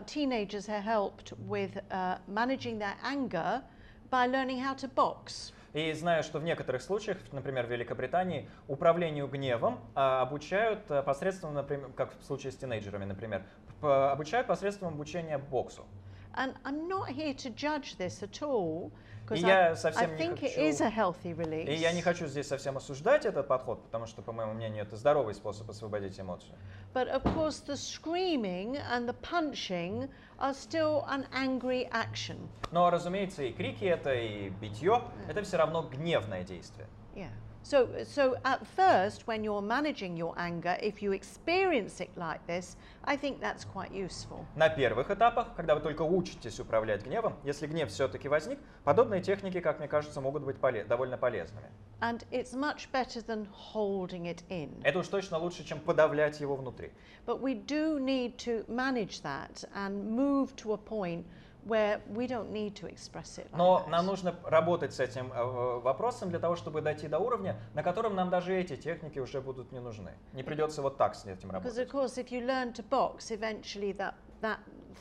teenagers are helped with managing their anger by learning how to box. И знаю, что в некоторых случаях, например, в Великобритании, управлению гневом обучают посредством, например, как в случае с тинейджерами, например, обучают посредством обучения боксу. And I'm not here to judge this at all, because I think it is a healthy release. И я не хочу здесь совсем осуждать этот подход, потому что, по моему мнению, это здоровый способ освободить эмоцию. But of course, the screaming and the punching are still an angry action. Но, разумеется, и крики это, и битье это все равно гневное действие. Yeah. So at first, when you're managing your anger, if you experience it like this, I think that's quite useful. На первых этапах, когда вы только учитесь управлять гневом, если гнев все-таки возник, подобные техники, как мне кажется, могут быть довольно полезными. And it's much better than holding it in. Это уж точно лучше, чем подавлять его внутри. But we do need to manage that and move to a point where we don't need to express it like Но that. нам нужно работать с этим вопросом для того, чтобы дойти до уровня, на котором нам даже эти техники уже будут не нужны. Не придется вот так с этим Because работать. of course, if you learn to box, eventually that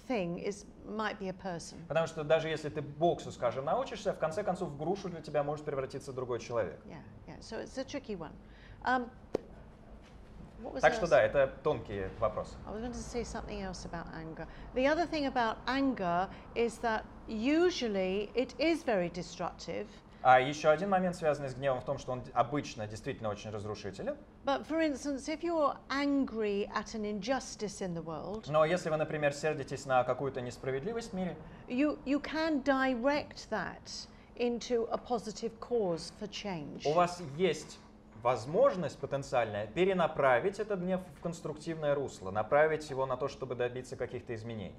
thing might be a person. Потому что даже если ты боксу, скажем, научишься, в конце концов в грушу для тебя может превратиться другой человек. Yeah. So it's a tricky one. What was Так else? что да, это тонкие вопросы. I was going to say something else about anger. The other thing about anger is that usually it is very destructive. А еще один момент, связанный с гневом, в том, что он обычно действительно очень разрушителен. But for instance, if you're angry at an injustice in the world, Но если вы, например, сердитесь на какую-то несправедливость в мире, you can direct that into a positive cause for change. у вас есть возможность потенциальная перенаправить этот гнев в конструктивное русло, направить его на то, чтобы добиться каких-то изменений.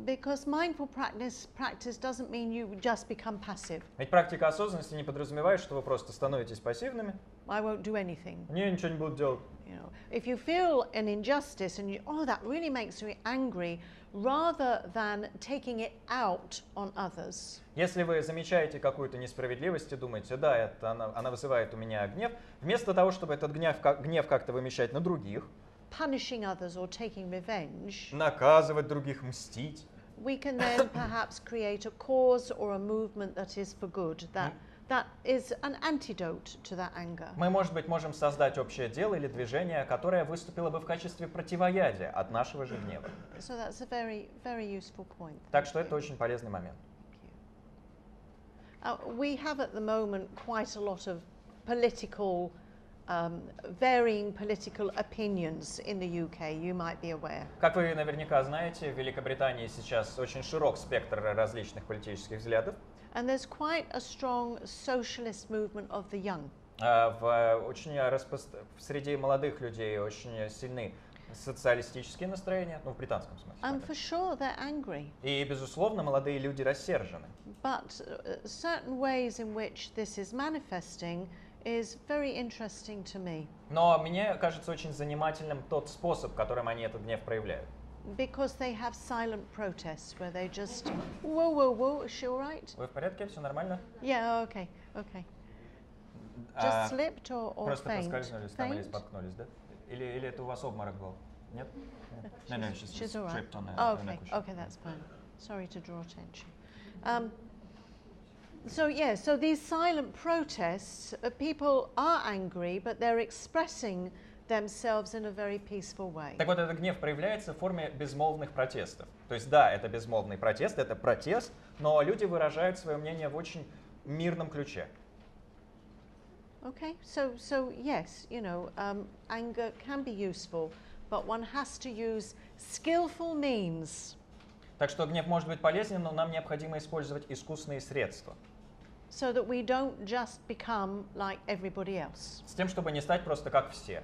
Because mindful practice doesn't mean you just become passive. Ведь практика осознанности не подразумевает, что вы просто становитесь пассивными. I won't do anything. Не, ничего не буду делать. You know, if you feel an injustice and that really makes me angry, rather than taking it out on others. Если вы замечаете какую-то несправедливость и думаете, да, это она вызывает у меня гнев, вместо того, чтобы этот гнев как-то вымещать на других, Punishing others or taking revenge, наказывать других, мстить, we can then perhaps create a cause or a movement that is for good, that is an antidote to that anger. мы, может быть, можем создать общее дело или движение, которое выступило бы в качестве противоядия от нашего же гнева. So that's a very, very useful point. Так что это очень полезный момент. We have at the moment quite a lot of varying political opinions in the UK, you might be aware. Как вы наверняка знаете, в Великобритании сейчас очень широк спектр различных политических взглядов. And there's quite a strong socialist movement of the young. Среди молодых людей очень сильны социалистические настроения, в британском смысле. And for sure they're angry. И, безусловно, молодые люди рассержены. But certain ways in which this is manifesting is very interesting to me. Но мне кажется очень занимательным тот способ, которым они этот гнев проявляют. Because they have silent protests where they just, whoa, is she all right? Вы в порядке? Все нормально? Yeah, okay. Just slipped or Просто faint? поскользнулись там или Faint? споткнулись, да? Или это у вас обморок был? Нет? No, She's all right. tripped on Oh, a cushion. okay, that's fine. Sorry to draw attention. So these silent protests, people are angry, but they're expressing themselves in a very peaceful way. Так вот, этот гнев проявляется в форме безмолвных протестов. То есть, да, это безмолвный протест, это протест, но люди выражают свое мнение в очень мирном ключе. Okay, so yes, anger can be useful, but one has to use skillful means. Так что гнев может быть полезен, но нам необходимо использовать искусственные средства. So that we don't just become like everybody else. С тем, чтобы не стать просто как все.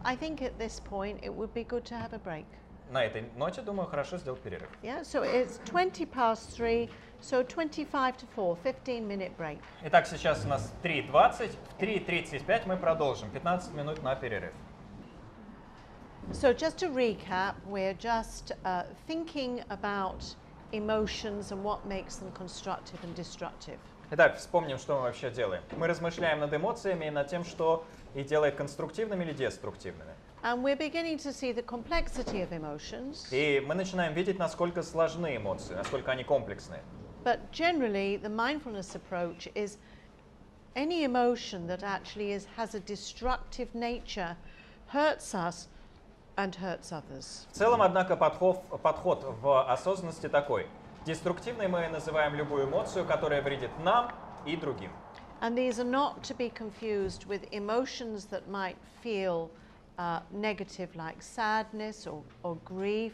I think at this point it would be good to have a break. На этой ноте, думаю, хорошо сделать перерыв. Yeah, so it's 3:20, so 25 to 4, 15-minute break. Итак, сейчас у нас 3:20, в 3:35 мы продолжим, 15 минут на перерыв. So just to recap, we're just thinking about emotions and what makes them constructive and destructive. Итак, вспомним, что мы вообще делаем. Мы размышляем над эмоциями и над тем, что их делает конструктивными или деструктивными. And we're beginning to see the complexity of emotions. И мы начинаем видеть, насколько сложны эмоции, насколько они комплексные. But generally, the mindfulness approach is any emotion that actually has a destructive nature hurts us and hurts others. В целом, однако, подход в осознанности такой. Деструктивной мы называем любую эмоцию, которая вредит нам и другим. And these are not to be confused with emotions that might feel negative, like sadness or grief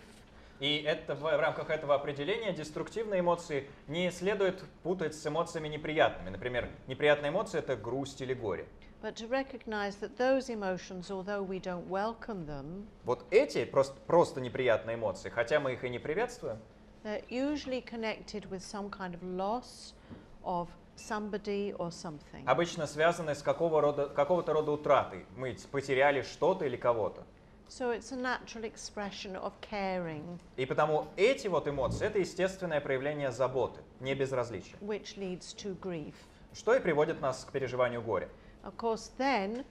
И это, в рамках этого определения деструктивные эмоции не следует путать с эмоциями неприятными. Например, неприятные эмоции — это грусть или горе. But to recognize that those emotions, although we don't welcome them, Вот эти просто неприятные эмоции, хотя мы их и не приветствуем, they're usually connected with some kind of loss of somebody or something. обычно связаны с какого-то рода утратой. Мы потеряли что-то или кого-то. So it's a natural expression of caring, И потому эти вот эмоции — это естественное проявление заботы, не безразличия, which leads to grief. что и приводит нас к переживанию горя. Of course, then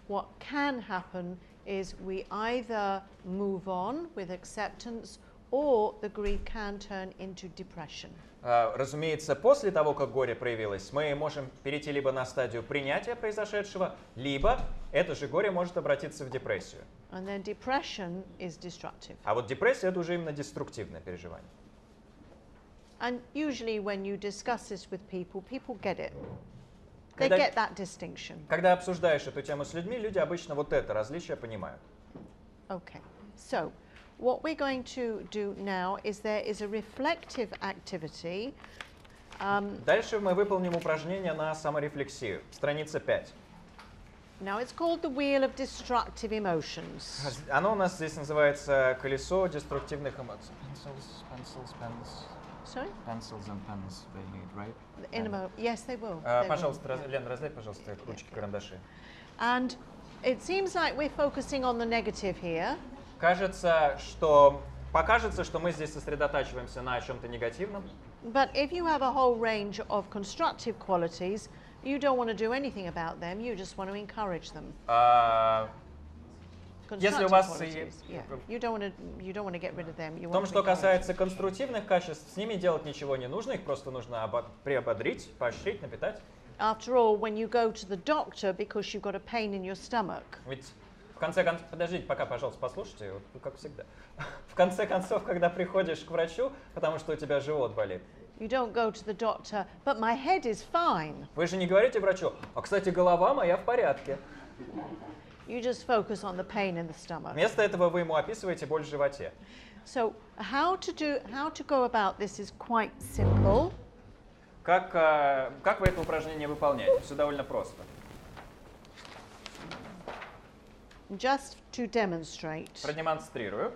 what can happen is we either move on with acceptance or the grief can turn into depression. Разумеется, после того, как горе проявилось, мы можем перейти либо на стадию принятия произошедшего, либо это же горе может обратиться в депрессию. And then depression is destructive. А вот депрессия — это уже именно деструктивное переживание. And usually when you discuss this with people, people get it. They Когда- get that distinction. Когда обсуждаешь эту тему с людьми, люди обычно вот это различие понимают. Okay. So, what we're going to do now is there is a reflective activity. Дальше мы выполним упражнение на саморефлексию. Страница 5. Now it's called the wheel of destructive emotions. Оно у нас здесь называется «Колесо деструктивных эмоций». Sorry? Pencils and pens they need, right? Yes, they will. They will. Пожалуйста, Лен, раздай, пожалуйста, ручки, карандаши. And it seems like we're focusing on the negative here. Покажется, что мы здесь сосредотачиваемся на чем-то негативном. But if you have a whole range of constructive qualities, you don't want to do anything about them, you just want to encourage them. Если у Constructive вас qualities, yeah. You don't want to get rid of them. You В том, want to что encourage касается конструктивных качеств, с ними делать ничего не нужно, их просто нужно приободрить, поощрить, напитать. After all, when you go to the doctor because you've got a pain in your stomach, Ведь в конце концов, подождите, пока, пожалуйста, послушайте, вот, как всегда. В конце концов, когда приходишь к врачу, потому что у тебя живот болит, you don't go to the doctor, but my head is fine. вы же не говорите врачу: а, кстати, голова моя в порядке. You just focus on the pain in the stomach. Вместо этого вы ему описываете боль в животе. So how to go about this is quite simple. Как вы это упражнение выполняете? Все довольно просто. Just to demonstrate. Продемонстрирую.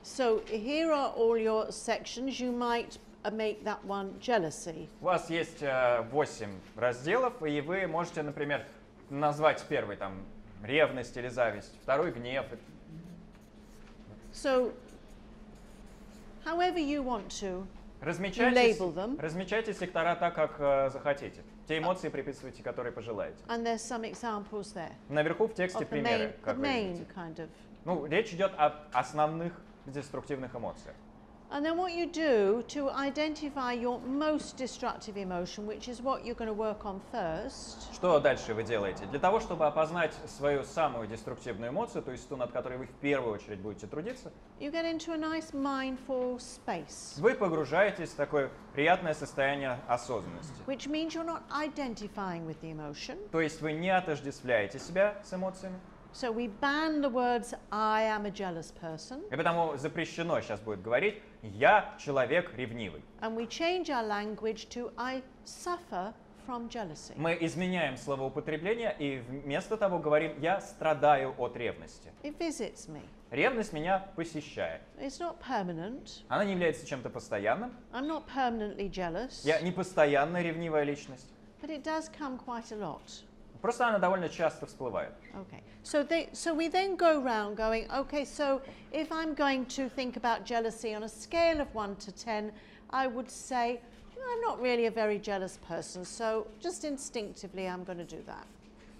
So here are all your sections. You might make that one jealousy. У вас есть 8 разделов, и вы можете, например, назвать первый там ревность или зависть, второй гнев. So however you want to, Размечайте, label them. размечайте сектора так, как захотите. Те эмоции приписывайте, которые пожелаете. and there's some examples there Наверху в тексте of примеры, the как вы main видите. kind of. Ну, речь идет о основных деструктивных эмоциях. And then what you do to identify your most destructive emotion, which is what you're going to work on first. Что дальше вы делаете? Для того, чтобы опознать свою самую деструктивную эмоцию, то есть ту, над которой вы в первую очередь будете трудиться, You get into a nice mindful space, вы погружаетесь в такое приятное состояние осознанности. which means you're not identifying with the emotion. То есть вы не отождествляете себя с эмоциями, So we ban the words I am a jealous person, и потому запрещено сейчас будет говорить «я человек ревнивый». and we change our language to I suffer from jealousy. Мы изменяем словоупотребление и вместо того говорим «я страдаю от ревности». It visits me. Ревность меня посещает. It's not permanent. Она не является чем-то постоянным. I'm not permanently jealous, Я не постоянно ревнивая личность. but it does come quite a lot. Просто она довольно часто всплывает. Okay, so we then go round going, okay, so if I'm going to think about jealousy on a scale of 1 to 10, I would say I'm not really a very jealous person, so just instinctively I'm going to do that.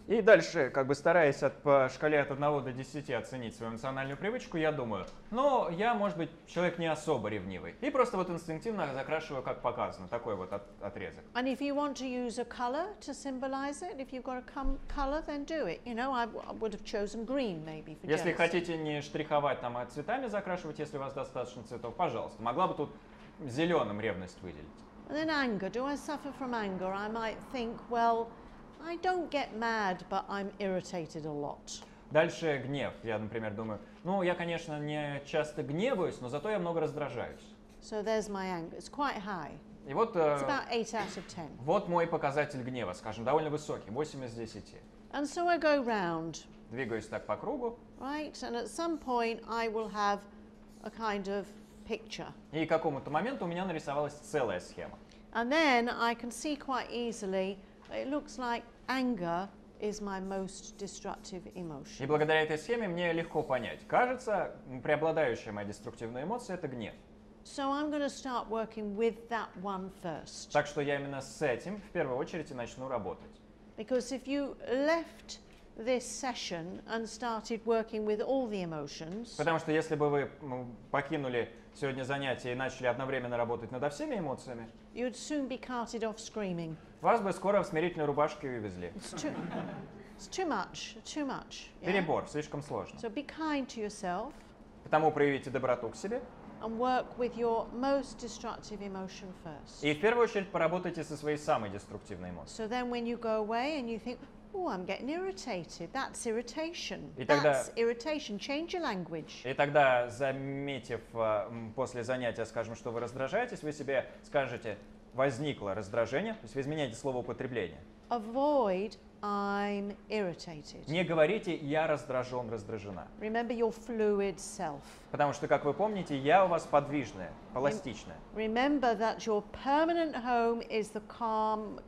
И дальше, как бы стараясь по шкале от 1 до 10 оценить свою эмоциональную привычку, я думаю, ну, я, может быть, человек не особо ревнивый. И просто вот инстинктивно закрашиваю, как показано, такой вот отрезок. And if you want to use a color to symbolize it, if you've got a color, then do it. You know, I would have chosen green maybe for Если jealousy. хотите не штриховать там, а цветами закрашивать, если у вас достаточно цветов, пожалуйста. Могла бы тут зеленым ревность выделить. And then anger. Do I suffer from anger? I might think, well, I don't get mad, but I'm irritated a lot. Дальше гнев. Я, например, думаю, ну, я, конечно, не часто гневаюсь, но зато я много раздражаюсь. So there's my anger. It's quite high. И вот, It's about 8 out of 10. вот мой показатель гнева, скажем, довольно высокий, 8 из 10. And so I go round, Двигаюсь так по кругу, right? And at some point I will have a kind of picture. и к какому-то моменту у меня нарисовалась целая схема. And then I can see quite easily, it looks like anger is my most destructive И emotion. благодаря этой схеме мне легко понять. Кажется, преобладающая моя деструктивная эмоция – это гнев. So I'm going to start working with that one first. Так что я именно с этим в первую очередь и начну работать. Because if you left this session and started working with all the emotions, Потому что если бы вы покинули сегодня занятие и начали одновременно работать над всеми эмоциями, you'd soon be carted off screaming. вас бы скоро в смирительной рубашке увезли. It's too much, too much. Yeah? Перебор, слишком сложно. So be kind to yourself Потому проявите доброту к себе. and work with your most destructive emotion first. И в первую очередь поработайте со своей самой деструктивной эмоцией. So then when you go away and you think, oh, I'm getting irritated, that's irritation. И тогда- That's irritation. Change your language. И тогда, заметив после занятия, скажем, что вы раздражаетесь, вы себе скажете, возникло раздражение, то есть вы изменяете слово употребления. Avoid I'm irritated. Не говорите «я раздражен, раздражена». Remember your fluid self. Потому что, как вы помните, я у вас подвижная, пластичная. Remember that your permanent home is the calm,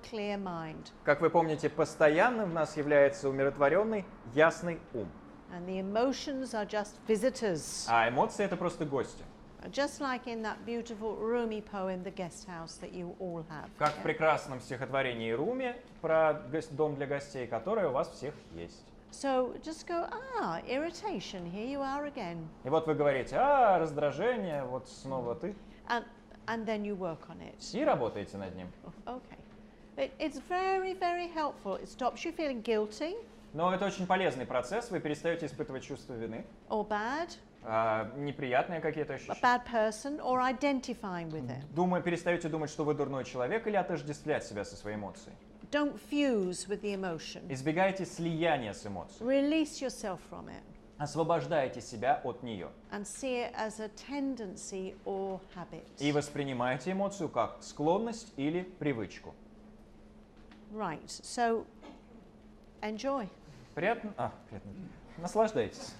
clear mind. Как вы помните, постоянным в нас является умиротворенный, ясный ум. And the emotions are just visitors. А эмоции – это просто гости. Just like in that beautiful Rumi poem, The Guest House, that you all have. Как в прекрасном стихотворении Руми про дом для гостей, которое у вас всех есть. So just go, irritation, here you are again. И вот вы говорите, раздражение, вот снова ты. And then you work on it. И работаете над ним. Okay. It's very, very helpful. It stops you feeling guilty. Но это очень полезный процесс, вы перестаете испытывать чувство вины, Or bad, неприятные какие-то a ощущения. bad person, or identifying with it. Перестаете думать, что вы дурной человек, или отождествлять себя со своей эмоцией. Don't fuse with the emotion. Избегайте слияния с эмоцией. Release yourself from it Освобождайте себя от нее. and see it as a tendency or habit. И воспринимайте эмоцию как склонность или привычку. Right, so enjoy. Приятно? Приятно. Наслаждайтесь.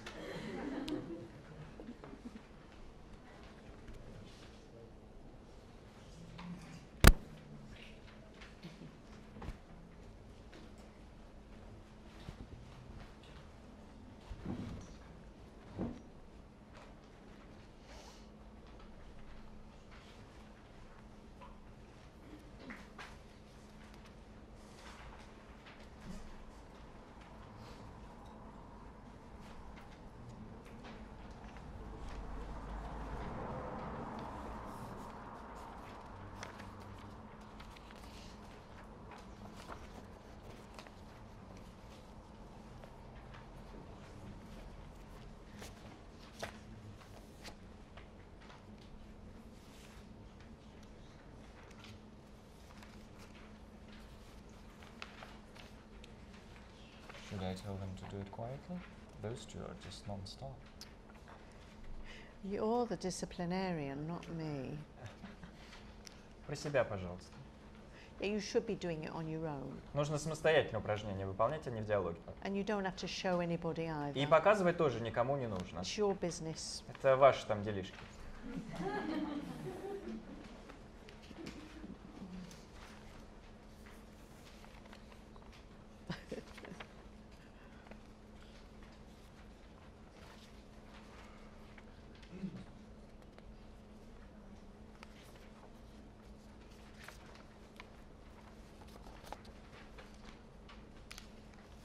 Should I tell them to do it quietly? Those two are just non-stop. You're the disciplinarian, not me. Про себя, пожалуйста. Yeah, you should be doing it on your own. Нужно самостоятельно упражнения выполнять, а не в диалоге. And you don't have to show anybody either. И показывать тоже никому не нужно. It's your business. Это ваши там делишки.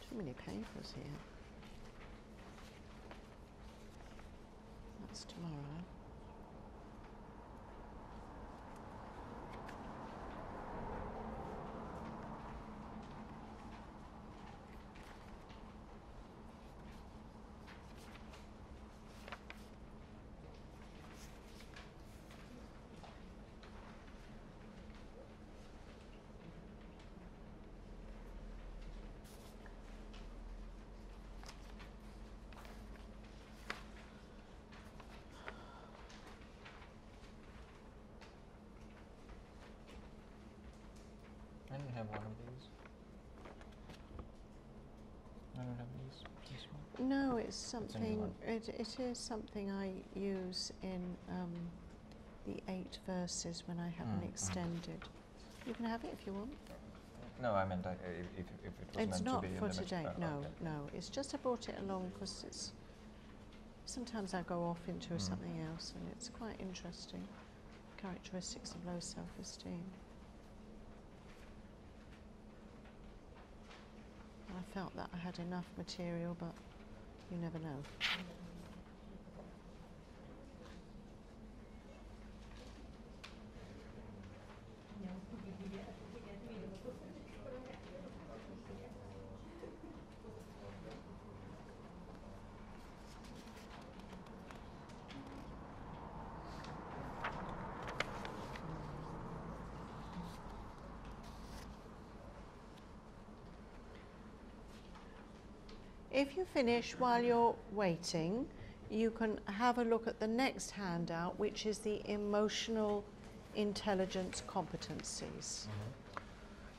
Too many papers here. That's tomorrow. I don't have these. This one. No, it's something. It is something I use in the 8 verses when I haven't extended. You can have it if you want. No, I meant if it was It's meant not to be for in the today. No, okay. no. It's just I brought it along because it's. Sometimes I go off into something else, and it's quite interesting. Characteristics of low self-esteem. I felt that I had enough material, but you never know. If you finish while you're waiting, you can have a look at the next handout, which is the emotional intelligence competencies.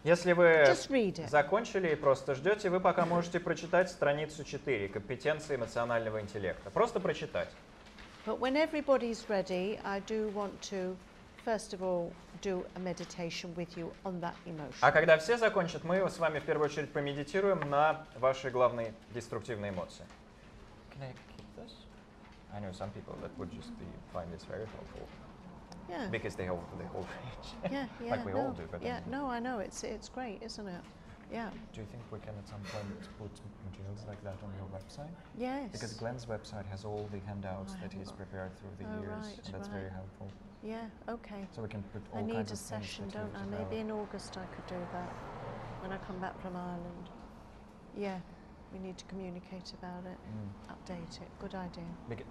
Если вы Just read it. закончили и просто ждете, вы пока можете прочитать страницу 4, компетенции эмоционального интеллекта. Просто прочитать. But when everybody's ready, I do want to, first of all, do a meditation with you on that emotion. А когда все закончат, мы с вами в первую очередь помедитируем на ваши главные деструктивные эмоции. Can I keep this? I know some people that would just find this very helpful. Yeah. Because they hold rage. Yeah, yeah. Like we all do. But yeah, no, I know. It's great, isn't it? Yeah. Do you think we can at some point put materials like that on your website? Yes. Because Glenn's website has all the handouts that he's prepared through the years, right, and that's very helpful. Yeah, okay. So we can put all I need kinds a of things session, that don't you I? develop. Maybe in August I could do that when I come back from Ireland. Yeah, we need to communicate about it, update it. Good idea.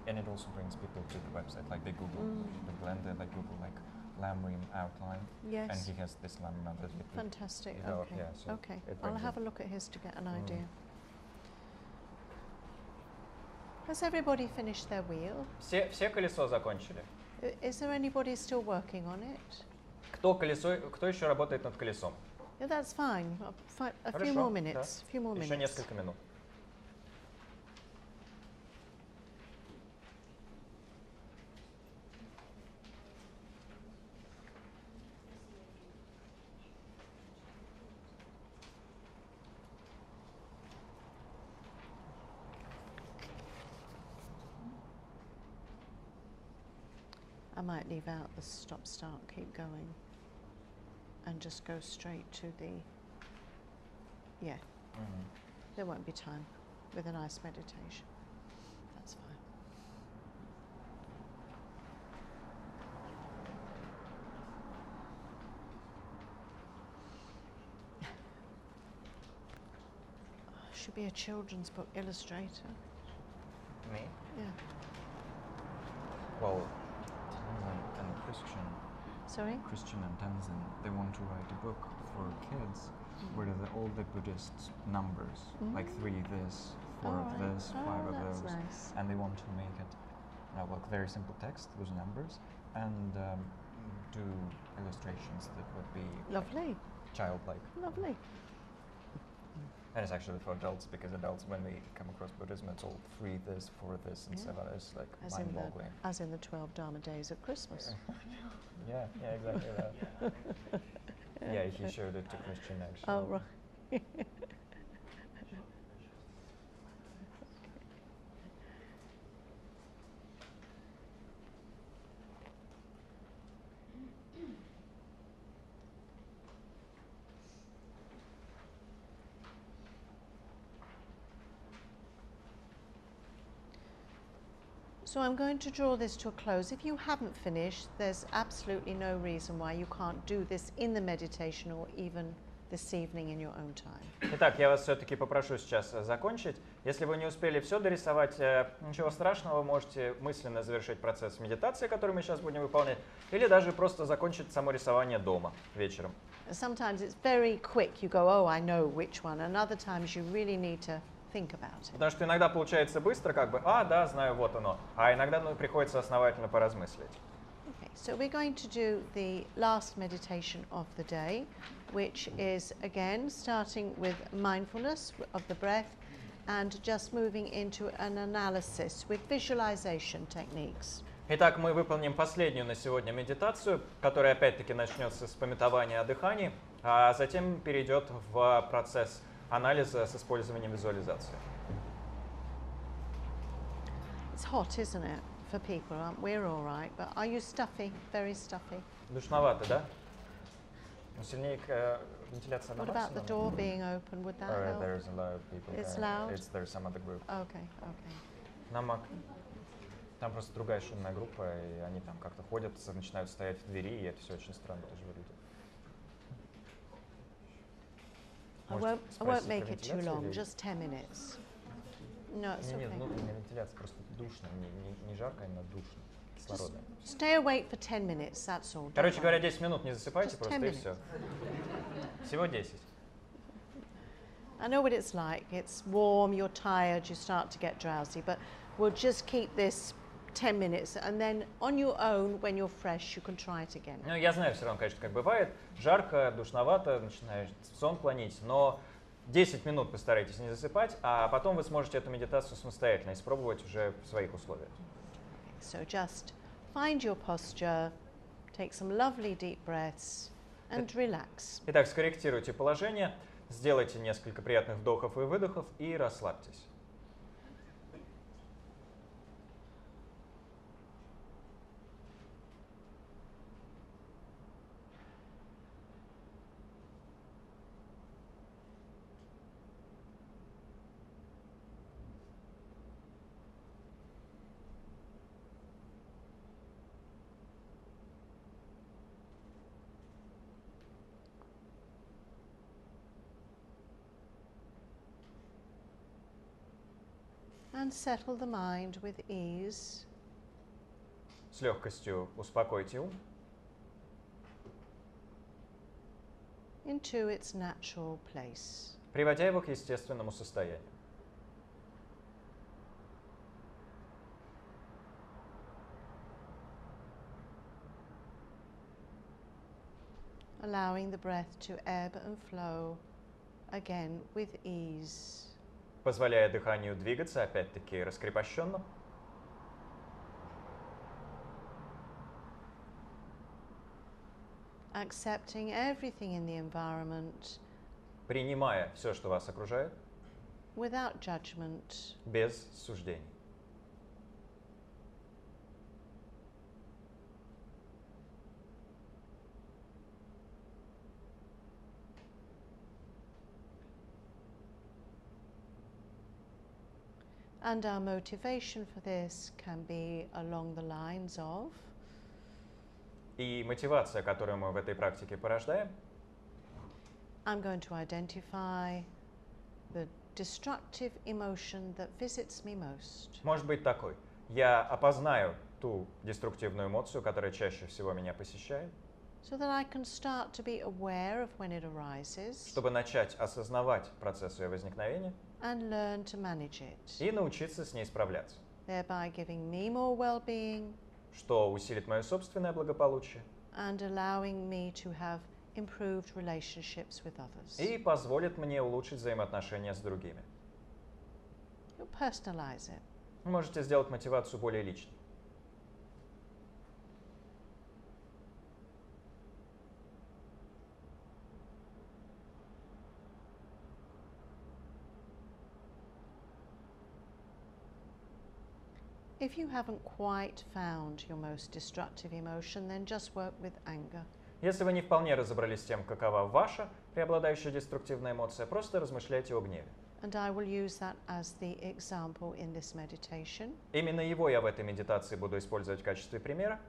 And it also brings people to the website, like they Google the Glenn, they like Google like Lamrim outline, Yes. and he has this Lamrim that we Fantastic. develop, Okay. yeah, so Okay. it I'll brings have it. a look at his to get an idea. Has everybody finished their wheel? Все колесо закончили. Is there anybody still working on it? Кто еще работает над колесом? Yeah, that's fine. A few Хорошо, more да. minutes. Few more Еще minutes. несколько минут. I might leave out the stop, start, keep going, and just go straight to the, yeah. There won't be time with a nice meditation. That's fine. Should be a children's book illustrator. Me? Yeah. Well, Tenzin and Christian and Tenzin, they want to write a book for kids where all the Buddhist numbers, like 3 this, 4 of this, 5 of that's those, nice. and they want to make it like very simple text with numbers, and do illustrations that would be Lovely. childlike. Lovely. And it's actually for adults, because adults, when we come across Buddhism, it's all 3 this, 4 this, and 7 is like mind-boggling. As in the 12 Dharma days of Christmas. Yeah, exactly that. Yeah, he showed it to Christian actually. Oh, right. So I'm going to draw this to a close. If you haven't finished, there's absolutely no reason why you can't do this in the meditation or even this evening in your own time. Итак, я вас все-таки попрошу сейчас закончить. Если вы не успели все дорисовать, ничего страшного, вы можете мысленно завершить процесс медитации, который мы сейчас будем выполнять, или даже просто закончить само рисование дома вечером. Sometimes it's very quick. You go, oh, I know which one. And other times you really need to think about it. Потому что иногда получается быстро, как бы, да, знаю, вот оно. А иногда приходится основательно поразмыслить. Okay, so we're going to do the last meditation of the day, which is again starting with mindfulness of the breath and just moving into an analysis with visualization techniques. Итак, мы выполним последнюю на сегодня медитацию, которая опять-таки начнется с памятования о дыхании, а затем перейдет в процесс анализа с использованием визуализации. It's hot, isn't it, for people? We're all right, but are you stuffy? Very stuffy. Душновато, да? Но сильнее вентиляция на What about the максимум. door being open? Would that help? There's a lot of people. It's loud? There's some other group. Okay, okay. На Мак. Там просто другая шумная группа, и они там как-то ходят, начинают стоять в двери, и это все очень странно тоже выглядит. I won't make it too long, just 10 minutes. No, it's okay. Нет, внутренняя вентиляция, просто душно, не жарко, именно душно, кислородно. Stay awake for 10 minutes, that's all. Короче говоря, 10 минут не засыпайте Just просто, 10 и minutes. все. Всего 10. I know what it's like. It's warm, you're tired, you start to get drowsy, but we'll just keep this 10 minutes, and then on your own, when you're fresh, you can try it again. Ну, я знаю все равно, конечно, как бывает. Жарко, душновато, начинаешь в сон клонить, но 10 минут постарайтесь не засыпать, а потом вы сможете эту медитацию самостоятельно испробовать уже в своих условиях. So just find your posture, take some lovely deep breaths, and relax. Итак, скорректируйте положение, сделайте несколько приятных вдохов и выдохов и расслабьтесь. And settle the mind with ease. С легкостью успокойте ум. Into its natural place. Приводя его к естественному состоянию. Allowing the breath to ebb and flow again with ease. Позволяя дыханию двигаться, опять-таки, раскрепощенно. Accepting everything in the environment. Принимая все, что вас окружает. Without judgment. Без суждений. And our motivation for this can be along the lines of. И мотивация, которую мы в этой практике порождаем. I'm going to identify the destructive emotion that visits me most. Может быть такой. Я опознаю ту деструктивную эмоцию, которая чаще всего меня посещает. So that I can start to be aware of when it arises. Чтобы начать осознавать процесс ее возникновения. And learn to manage it. И научиться с ней справляться. Thereby giving me more well-being. Что усилит мое собственное благополучие. And allowing me to have improved relationships with others. И позволит мне улучшить взаимоотношения с другими. You personalize it. Вы можете сделать мотивацию более личной. If you haven't quite found your most destructive emotion, then just work with anger. Если вы не вполне разобрались с тем, какова ваша преобладающая деструктивная эмоция, просто размышляйте о гневе. And I will use that as the example in this meditation. Именно его я в этой медитации буду использовать в качестве примера.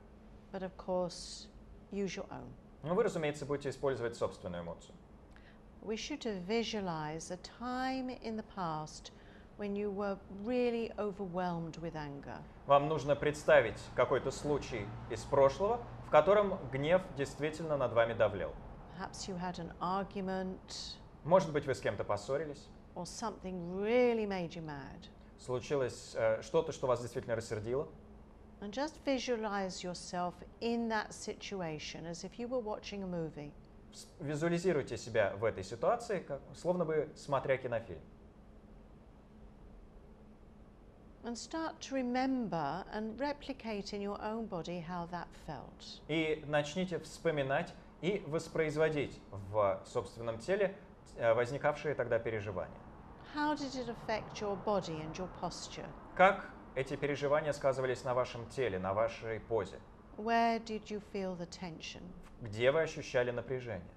But of course, use your own. Но вы, разумеется, будете использовать собственную эмоцию. We should visualize a time in the past when you were really overwhelmed with anger. Вам нужно представить какой-то случай из прошлого, в котором гнев действительно над вами давлел. Perhaps you had an argument. Может быть, вы с кем-то поссорились. Or something really made you mad. Случилось что-то, что вас действительно рассердило. And just visualize yourself in that situation as if you were watching a movie. Визуализируйте себя в этой ситуации, как, словно бы смотря кинофильм. And start to remember and replicate in your own body how that felt. И начните вспоминать и воспроизводить в собственном теле возникавшие тогда переживания. How did it affect your body and your posture? Как эти переживания сказывались на вашем теле, на вашей позе? Where did you feel the tension? Где вы ощущали напряжение?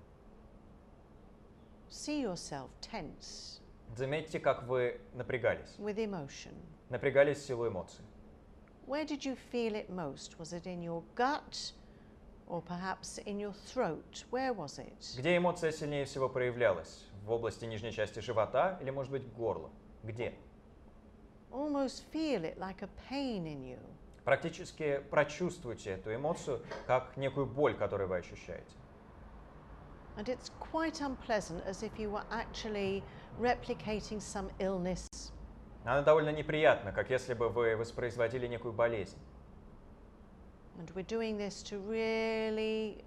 See yourself tense. Заметьте, как вы напрягались. With emotion. Напрягались в силу эмоций. Where did you feel it most? Was it in your gut or perhaps in your throat? Where was it? Где эмоция сильнее всего проявлялась? В области нижней части живота или, может быть, горла? Где? Almost feel it like a pain in you. Практически прочувствуйте эту эмоцию как некую боль, которую вы ощущаете. And it's quite unpleasant, as if you were actually replicating some illness. Она довольно неприятна, как если бы вы воспроизводили некую болезнь. And we're doing this to really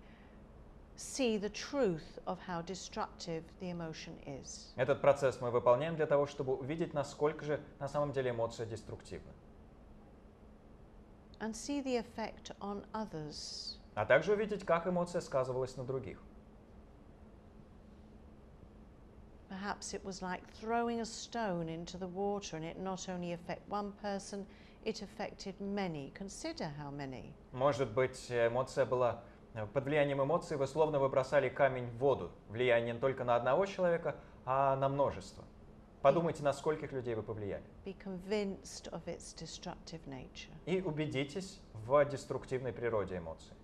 see the truth of how destructive the emotion is. Этот процесс мы выполняем для того, чтобы увидеть, насколько же на самом деле эмоция деструктивна. And see the effect on others. А также увидеть, как эмоция сказывалась на других. Perhaps it was like throwing a stone into the water, and it not only affected one person, it affected many. Consider how many. Может быть, эмоция была под влиянием эмоций, вы словно вы бросали камень в воду. Влияние не только на одного человека, а на множество. Подумайте, на скольких людей вы повлияли. Be convinced of its destructive nature. И убедитесь в деструктивной природе эмоций.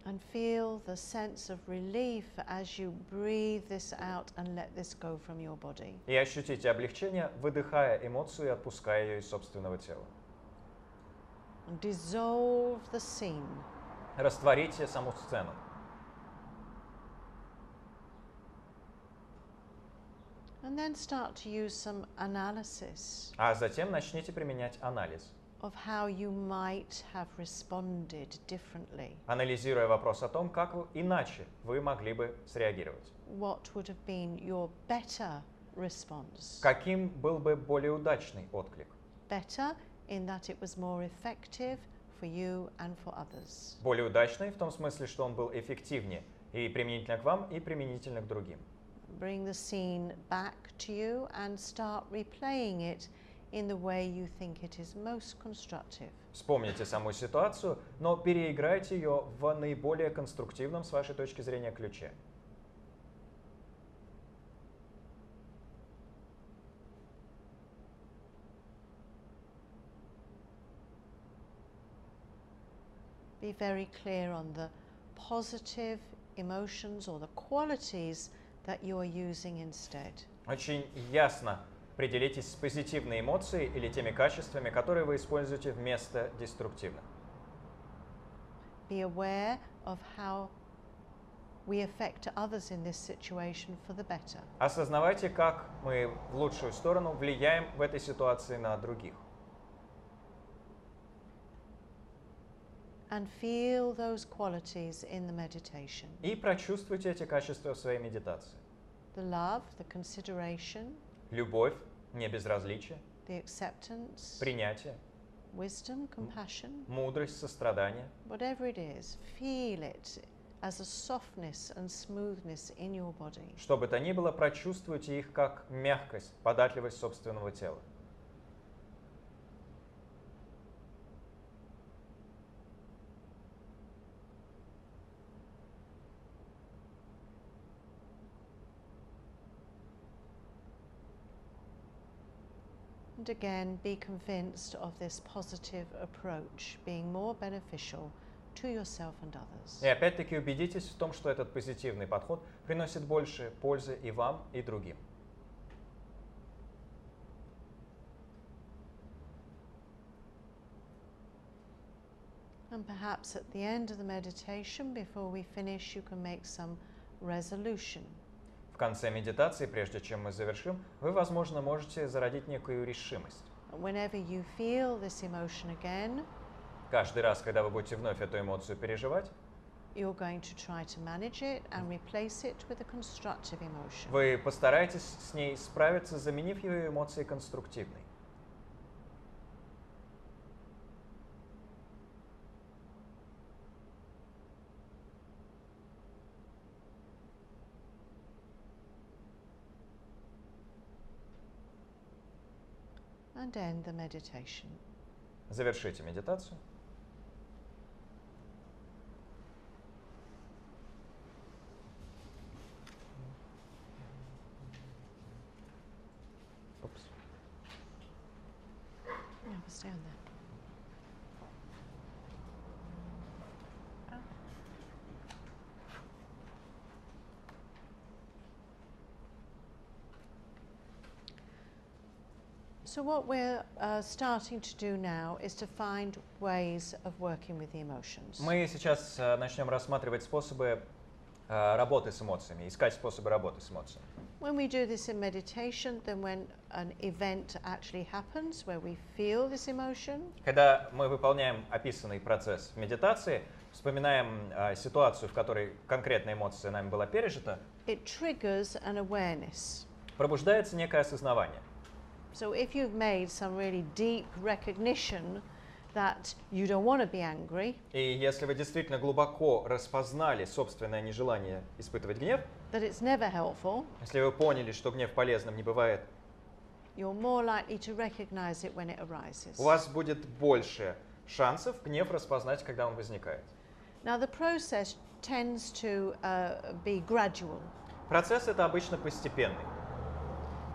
And feel the sense of relief as you breathe this out and let this go from your body. И ощутите облегчение, выдыхая эмоцию и отпуская ее из собственного тела. And dissolve the scene. Растворите саму сцену. And then start to use some analysis А затем начните применять анализ, of how you might have responded differently. анализируя вопрос о том, как иначе вы могли бы среагировать. What would have been your better response? Каким был бы более удачный отклик? Better in that it was more effective for you and for others. Более удачный в том смысле, что он был эффективнее и применительно к вам, и применительно к другим. Bring the scene back to you and start replaying it in the way you think it is most constructive. Вспомните саму ситуацию, но переиграйте ее в наиболее конструктивном, с вашей точки зрения, ключе. Be very clear on the positive emotions or the qualities that you are using instead. Очень ясно определитесь с позитивной эмоцией или теми качествами, которые вы используете вместо деструктивных. Be aware of how we affect others in this situation for the better. Осознавайте, как мы в лучшую сторону влияем в этой ситуации на других. And feel those qualities in the meditation. И прочувствуйте эти качества в своей медитации. The love, the consideration, Любовь, небезразличие, the acceptance, принятие, wisdom, compassion, мудрость, сострадание. whatever it is, feel it as a softness and smoothness in your body. Что бы то ни было, прочувствуйте их как мягкость, податливость собственного тела. And again, be convinced of this positive approach being more beneficial to yourself and others. И опять-таки убедитесь в том, что этот позитивный подход приносит больше пользы и вам, и другим. And perhaps at the end of the meditation, before we finish, you can make some resolution. В конце медитации, прежде чем мы завершим, вы, возможно, можете зародить некую решимость. Whenever you feel this emotion again, Каждый раз, когда вы будете вновь эту эмоцию переживать, you're going to try to manage it and replace it with a constructive emotion. вы постараетесь с ней справиться, заменив ее эмоцией конструктивной. And end the meditation. Завершите медитацию. Oops. Yeah, we'll stay on there. So what we're starting to do now is to find ways of working with the emotions. Мы сейчас начнем рассматривать способы работы с эмоциями, искать способы работы с эмоциями. When we do this in meditation, then when an event actually happens where we feel this emotion, Когда мы выполняем описанный процесс в медитации, вспоминаем ситуацию, в которой конкретная эмоция нами была пережита, it triggers an awareness. пробуждается некое осознавание. So if you've made some really deep recognition that you don't want to be angry, И если вы действительно глубоко распознали собственное нежелание испытывать гнев, that it's never helpful, если вы поняли, что гнев полезным не бывает, you're more likely to recognize it when it arises. у вас будет больше шансов гнев распознать, когда он возникает. Now the process tends to be gradual. Процесс это обычно постепенный.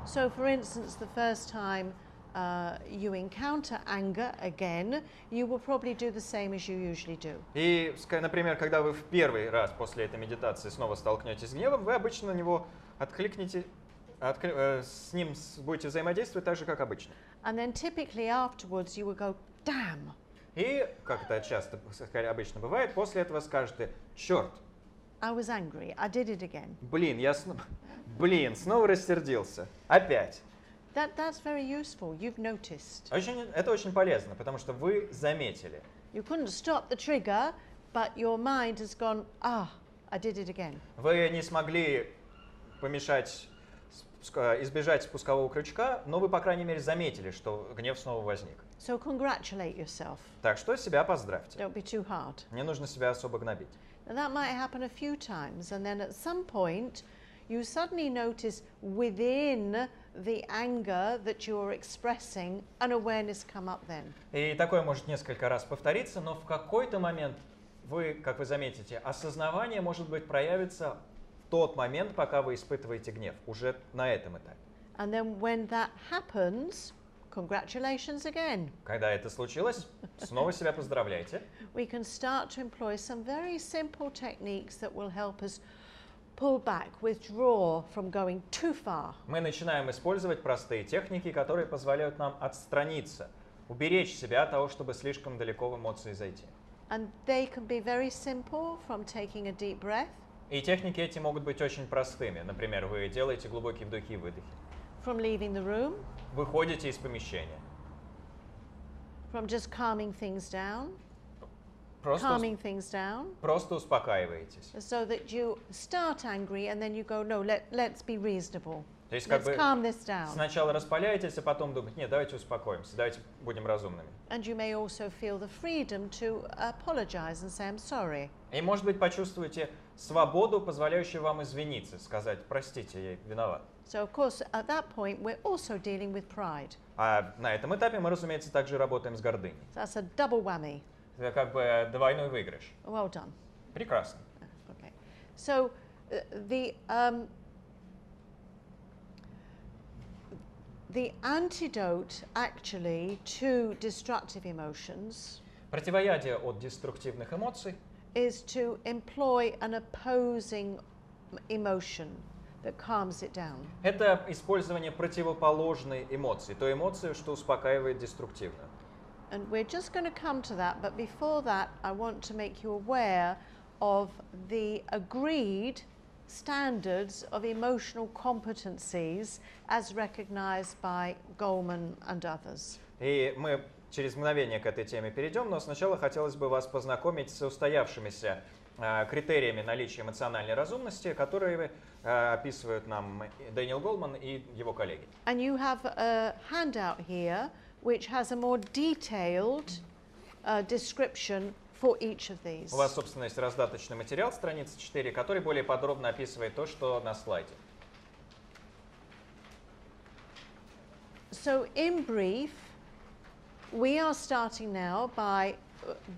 So for instance, the first time you encounter anger again, you will probably do the same as you usually do. И, например, когда вы в первый раз после этой медитации снова столкнетесь с гневом, вы обычно на него откликнете, с ним будете взаимодействовать так же, как обычно. And then typically afterwards you will go, damn. И, как это часто обычно бывает, после этого скажете: черт, I was angry, I did it again. блин, снова рассердился, опять. That's very useful, you've noticed. Это очень полезно, потому что вы заметили. You couldn't stop the trigger, but your mind has gone, I did it again. Вы не смогли избежать спускового крючка, но вы, по крайней мере, заметили, что гнев снова возник. So congratulate yourself. Так что себя поздравьте. Don't be too hard. Не нужно себя особо гнобить. Now that might happen a few times, and then at some point you suddenly notice within the anger that you're expressing an awareness come up then. И такое может несколько раз повториться, но в какой-то момент вы, как вы заметите, осознавание, может быть, проявится в тот момент, пока вы испытываете гнев, уже на этом этапе. And then when that happens, congratulations again. Когда это случилось, снова себя поздравляйте. We can start to employ some very simple techniques that will help us pull back, withdraw from going too far. Мы начинаем использовать простые техники, которые позволяют нам отстраниться, уберечь себя от того, чтобы слишком далеко в эмоции зайти. And they can be very simple, from taking a deep breath, И техники эти могут быть очень простыми. Например, вы делаете глубокие вдохи и выдохи. from leaving the room, Выходите из помещения. from just calming things down, Просто успокаиваетесь. so that you start angry and then you go, no, let's be reasonable. То есть как Let's бы calm this down. сначала распаляетесь, а потом думаете: нет, давайте успокоимся, давайте будем разумными. And you may also feel the freedom to apologize and say, I'm sorry. И, может быть, почувствуете свободу, позволяющую вам извиниться, сказать: простите, я виноват. So, of course, at that point, we're also dealing with pride. А на этом этапе мы, разумеется, также работаем с гордыней. So that's a double whammy. Это как бы двойной выигрыш. Well done. Прекрасно. Okay. So, the antidote, actually, to destructive emotions Противоядие от деструктивных эмоций is to employ an opposing emotion that calms it down. это использование противоположной эмоции, той эмоции, что успокаивает деструктивную. And we're just going to come to that, but before that, I want to make you aware of the agreed standards of emotional competencies as recognized by Goleman and others. И мы через мгновение к этой теме перейдем, но сначала хотелось бы вас познакомить с устоявшимися критериями наличия эмоциональной разумности, которые описывают нам Дэниел Голман и его коллеги. And you have a handout here which has a more detailed description for each of these. У вас, собственно, есть раздаточный материал, страница 4, который более подробно описывает то, что на слайде. So in brief, we are starting now by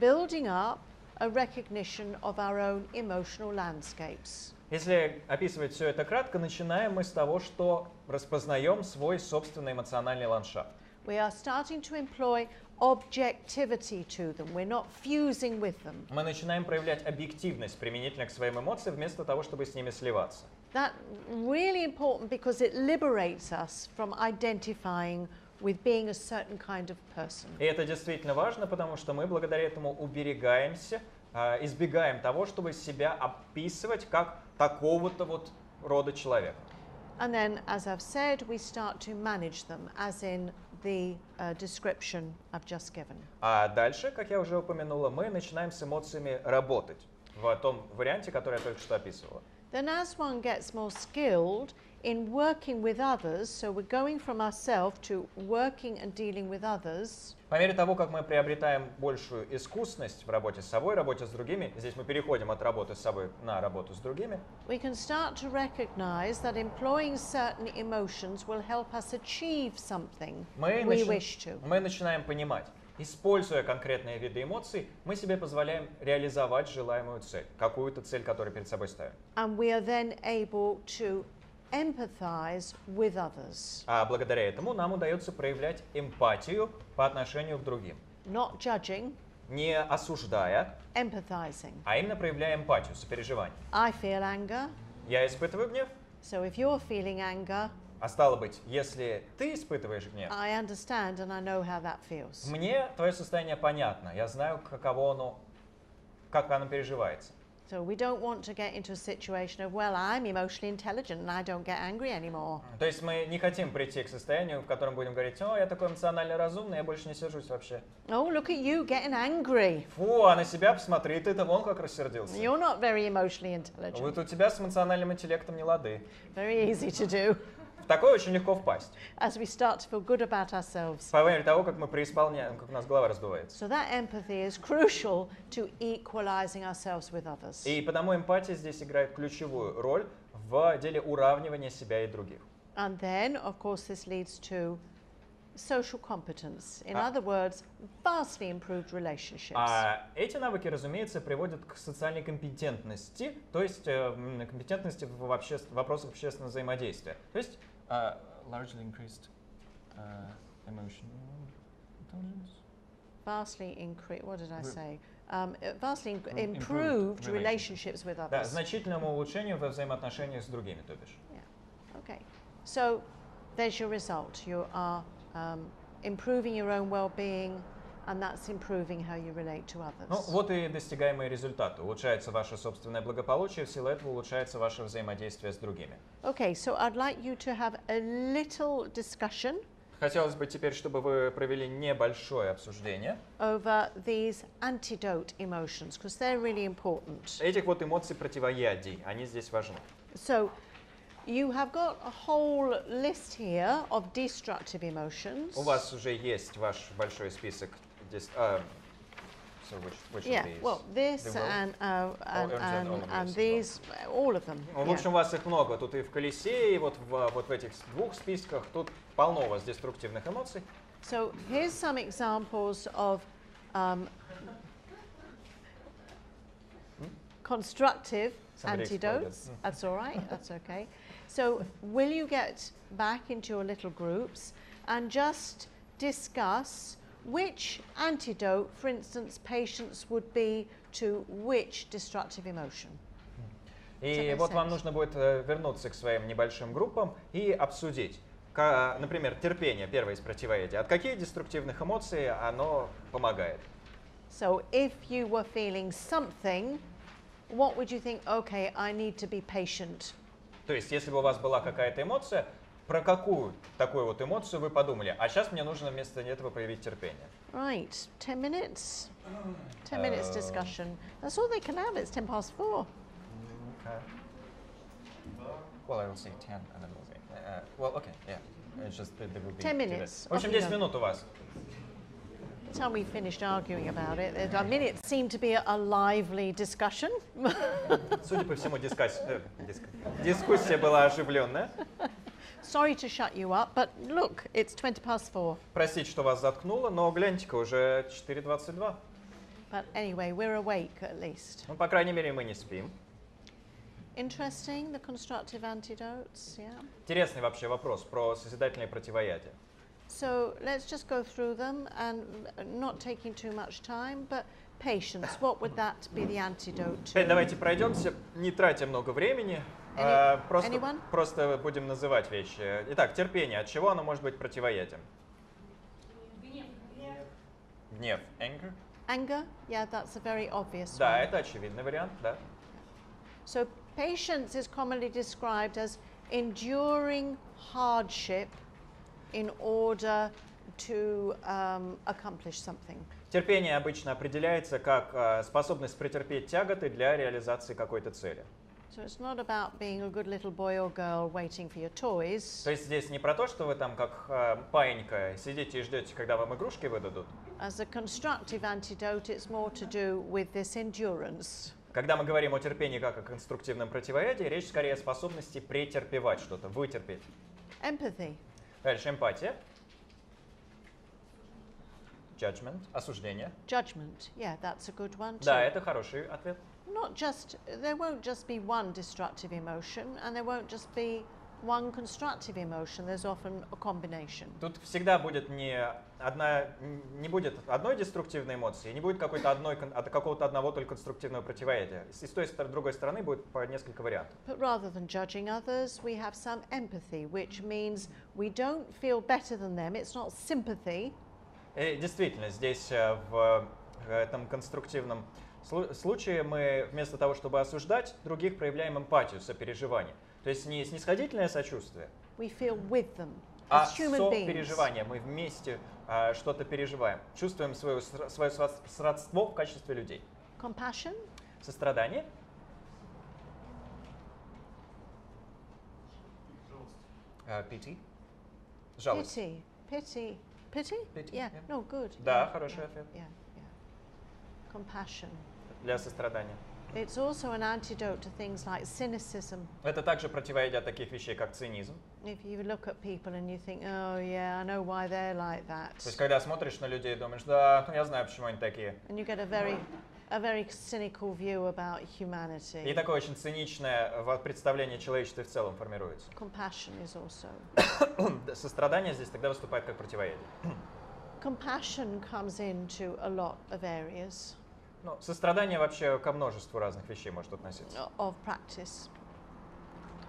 building up a recognition of our own emotional landscapes. Если описывать все это кратко, начинаем мы с того, что распознаем свой собственный эмоциональный ландшафт. We are starting to employ objectivity to them. We're not fusing with them. Мы начинаем проявлять объективность применительно к своим эмоциям, вместо того, чтобы с ними сливаться. That's really important because it liberates us from identifying with being a certain kind of person. И это действительно важно, потому что мы благодаря этому уберегаемся, избегаем того, чтобы себя описывать как такого-то вот рода человека. And then, as I've said, we start to manage them, as in the description I've just given. А дальше, как я уже упомянула, мы начинаем с эмоциями работать в том варианте, который я только что описывала. Then as one gets more skilled in working with others, so we're going from ourselves to working and dealing with others. По мере того, как мы приобретаем большую искусность в работе с собой, работе с другими, здесь мы переходим от работы с собой на работу с другими, We can start to recognize that employing certain emotions will help us achieve something we wish to. мы начинаем понимать, используя конкретные виды эмоций, мы себе позволяем реализовать желаемую цель, какую-то цель, которую перед собой ставим. And we are then able to empathize with others. А благодаря этому нам удается проявлять эмпатию по отношению к другим. Not judging, Не осуждая, empathizing. а именно проявляя эмпатию, сопереживание. I feel anger, Я испытываю гнев, so if you're feeling anger, а стало быть, если ты испытываешь гнев, I understand and I know how that feels. мне твое состояние понятно, я знаю, каково оно, как оно переживается. So we don't want to get into a situation of, well, I'm emotionally intelligent and I don't get angry anymore. То есть мы не хотим прийти к состоянию, в котором будем говорить: о, я такой эмоционально разумный, я больше не сержусь вообще. Oh, look at you getting angry. Фу, а на себя посмотри, ты-то вон как рассердился. You're not very emotionally Вот intelligent. у тебя с эмоциональным интеллектом не лады. Very easy to do В такое очень легко впасть. as we start to feel good about ourselves. По мере того, как мы преисполняем, как у нас голова раздувается. So that empathy is crucial to equalizing ourselves with others. И потому эмпатия здесь играет ключевую роль в деле уравнивания себя и других. And then, of course, this leads to social competence. In other words, vastly improved relationships. А эти навыки, разумеется, приводят к социальной компетентности, то есть компетентности в вопросах общественного взаимодействия. То есть largely increased emotional intelligence. Vastly increased, what did I say? Vastly improved relationships with Да, others. значительному улучшению во взаимоотношениях с другими, то бишь. Yeah. Okay. So there's your result. You are improving your own well-being, and that's improving how you relate to others. Ну, вот и достигаемые результаты. Улучшается ваше собственное благополучие, в силу этого улучшается ваше взаимодействие с другими. Okay, so I'd like you to have a little discussion Хотелось бы теперь, чтобы вы провели небольшое обсуждение over these antidote emotions, because they're really important. этих вот эмоций противоядий. Они здесь важны. So you have got a whole list here of destructive emotions. У вас уже есть ваш большой список. So which Yeah, of these? well, this The will? and these, all of them. Ну, в общем, у вас их много. Тут и в колесе, и вот в этих двух списках. Тут полно у вас деструктивных эмоций. So here's some examples of constructive Somebody antidotes. exploded. That's all right. That's okay. So will you get back into your little groups and just discuss which antidote, for instance, patients would be to which destructive emotion? И вот вам нужно будет вернуться к своим небольшим группам и обсудить. Например, терпение, первое из противоядий. От каких деструктивных эмоций оно помогает? So if you were feeling something what would you think? Okay, I need to be patient. То есть, если бы у вас была какая-то эмоция, про какую такую вот эмоцию вы подумали? А сейчас мне нужно вместо этого проявить терпение. Right, 10 minutes. 10 minutes discussion. That's all they can have. It's 4:10. Okay. Well, I will say 10 and then we'll say. Well, okay, yeah. It's just there will be 10 minutes. В общем, 10 минут у вас. That's how we finished arguing about it. I mean, it seemed to be a lively discussion. Судя по всему, дискуссия была оживленная. Sorry to shut you up, but look, it's 4:20. Простите, что вас заткнуло, но гляньте-ка, уже 4:22. But anyway, we're awake at least. Ну, по крайней мере, мы не спим. Interesting, the constructive antidotes, yeah. Интересный вообще вопрос про созидательные противоядия. So let's just go through them and not taking too much time, but patience, what would that be the antidote to? Давайте пройдемся, не тратя много времени, просто будем называть вещи. Итак, терпение. От чего оно может быть противоядием? Гнев. Anger? Anger, yeah, that's a very obvious Да, one. это очевидный вариант, да. So patience is commonly described as enduring hardship in order to accomplish something. Терпение обычно определяется как способность претерпеть тяготы для реализации какой-то цели. So it's not about being a good little boy or girl waiting for your toys. То есть здесь не про то, что вы там как паинька сидите и ждете, когда вам игрушки выдадут. As a constructive antidote, it's more to do with this endurance. Когда мы говорим о терпении как о конструктивном противоядии, речь скорее о способности претерпевать что-то, вытерпеть. Empathy. Дальше эмпатия. Judgment. Осуждение. Judgment. Yeah, that's a good one too. Да, это хороший ответ. There won't just be one destructive emotion, and there won't just be one constructive emotion. There's often a combination. Тут всегда будет не будет одной деструктивной эмоции, не будет какого-то одного только конструктивного противоядия. И с той и с другой стороны будет по несколько вариантов. But rather than judging others, we have some empathy, which means we don't feel better than them. It's not sympathy. И действительно, здесь в этом конструктивном случае мы вместо того, чтобы осуждать других, проявляем эмпатию, сопереживание. То есть не снисходительное сочувствие, We feel with them а as human beings. сопереживание. Мы вместе что-то переживаем, чувствуем свое сродство в качестве людей. Compassion. Сострадание. Pity. Жалость. Pity. Pity, Yeah. yeah. No, good. Да, хороший ответ. Yeah. Compassion. Для сострадания. It's also an antidote to things like cynicism. Это также противоядие таких вещей, как цинизм. If you look at people and you think, oh yeah, I know why they're like that. То есть, когда смотришь на людей и думаешь, да, я знаю, почему они такие. And you get a very cynical view about humanity. И такое очень циничное представление человечества в целом формируется. Compassion is also. Сострадание здесь тогда выступает как противоядие. Compassion comes into a lot of areas. Ну, сострадание вообще ко множеству разных вещей может относиться. Of practice.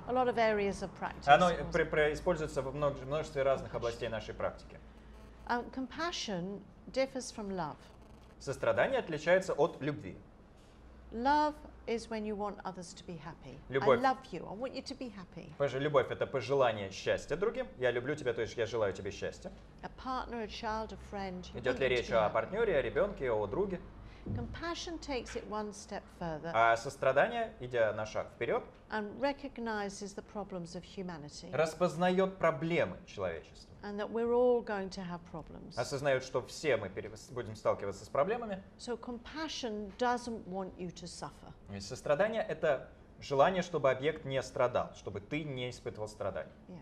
A lot of areas of practice. Оно используется в множестве разных областей нашей практики. Compassion differs from love. Сострадание отличается от любви. Love is when you want others to be happy. Любовь. I love you. I want you to be happy. Любовь — это пожелание счастья другим. Я люблю тебя, то есть я желаю тебе счастья. A partner, a child, a friend. Идет ли речь о партнере, о ребенке, о друге? Compassion takes it one step further. А сострадание, идя на шаг вперед, and recognizes the problems of humanity. Распознает проблемы человечества. And that we're all going to have problems. Осознает, что все мы будем сталкиваться с проблемами. So compassion doesn't want you to suffer. И сострадание — это желание, чтобы объект не страдал, чтобы ты не испытывал страданий. Yeah.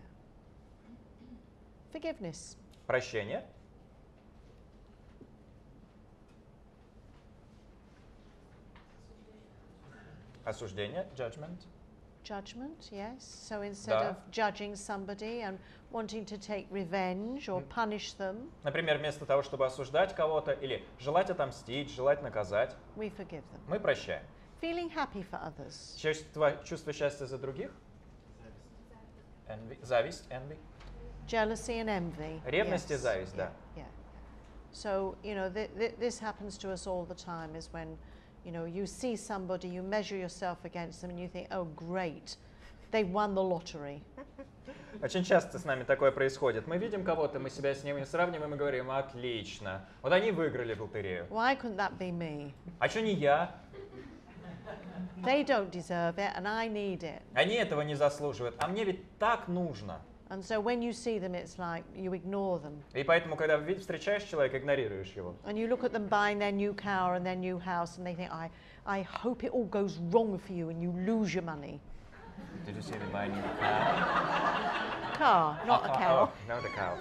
Forgiveness. Прощение. Осуждение, judgment. Judgment, yes. So instead of judging somebody and wanting to take revenge or punish them, например, вместо того, чтобы осуждать кого-то или желать отомстить, желать наказать, we forgive them. Мы прощаем. Feeling happy for others. Чувство счастья за других. Зависть, envy. Jealousy and envy. Ревность и зависть, да. Yeah. So, you know, this happens to us all the time, is when, You know, you see somebody, you measure yourself against them, and you think, oh, great, they won the lottery. Очень часто с нами такое происходит. Мы видим кого-то, мы себя с ними сравниваем и говорим, отлично, вот они выиграли в лотерею. Why couldn't that be me? А что не я? They don't deserve it, and I need it. Они этого не заслуживают, а мне ведь так нужно. And so when you see them, it's like you ignore them. И поэтому, когда встречаешь человека, игнорируешь его. And you look at them buying their new car and their new house, and they think, I hope it all goes wrong for you and you lose your money. Did you see them buying a new car? Car, not a cow. Not a cow.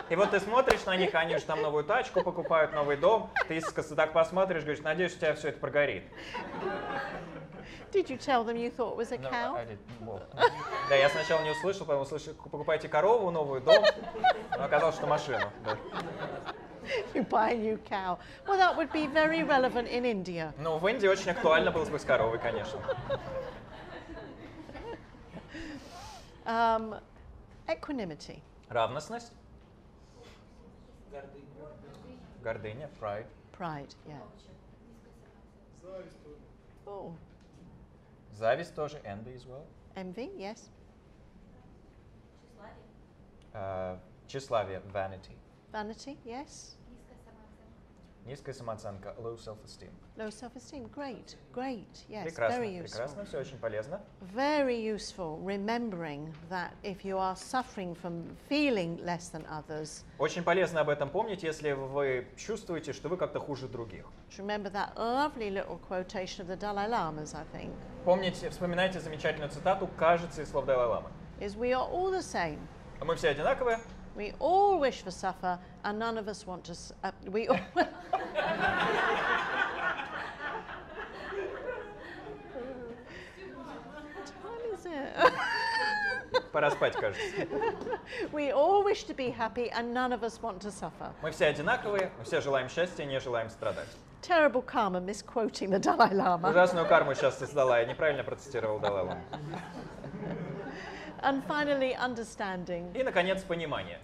И вот ты смотришь на них, они же там новую тачку покупают, новый дом. Ты искоса так посмотришь, говоришь, надеюсь, у тебя все это прогорит. Did you tell them you thought it was a cow? Да, я сначала не услышал, потом услышал, покупайте корову, новый дом, но оказалось, что машину. Да. You buy a new cow. Well, that would be very relevant in India. Ну, в Индии очень актуально было бы с коровой, конечно. Equanimity. Равностность. Гордыня, pride. Pride, yeah. Oh. Зависть тоже, envy as well. Envy, yes. Тщеславие, vanity. Vanity, yes. Низкая самооценка, low self-esteem. Low self-esteem, great, great, yes, Прекрасно, very useful. прекрасно, все очень полезно. Very useful, remembering that if you are suffering from feeling less than others. Очень полезно об этом помнить, если вы чувствуете, что вы как-то хуже других. Remember that lovely little quotation of the Dalai Lama's, I think. Помните, вспоминайте замечательную цитату, кажется, из слов Далай-ламы. Is we are all the same. Мы все одинаковые. We all wish for suffer, and none of us want to. We all. What time is it? Пора спать, кажется. We all wish to be happy, and none of us want to suffer. Мы все одинаковые, мы все желаем счастья, не желаем страдать. Terrible karma, misquoting the Dalai Lama. Ужасную карму сейчас создала, я неправильно процитировал Далай-ламу. And finally, understanding. И, наконец, понимание.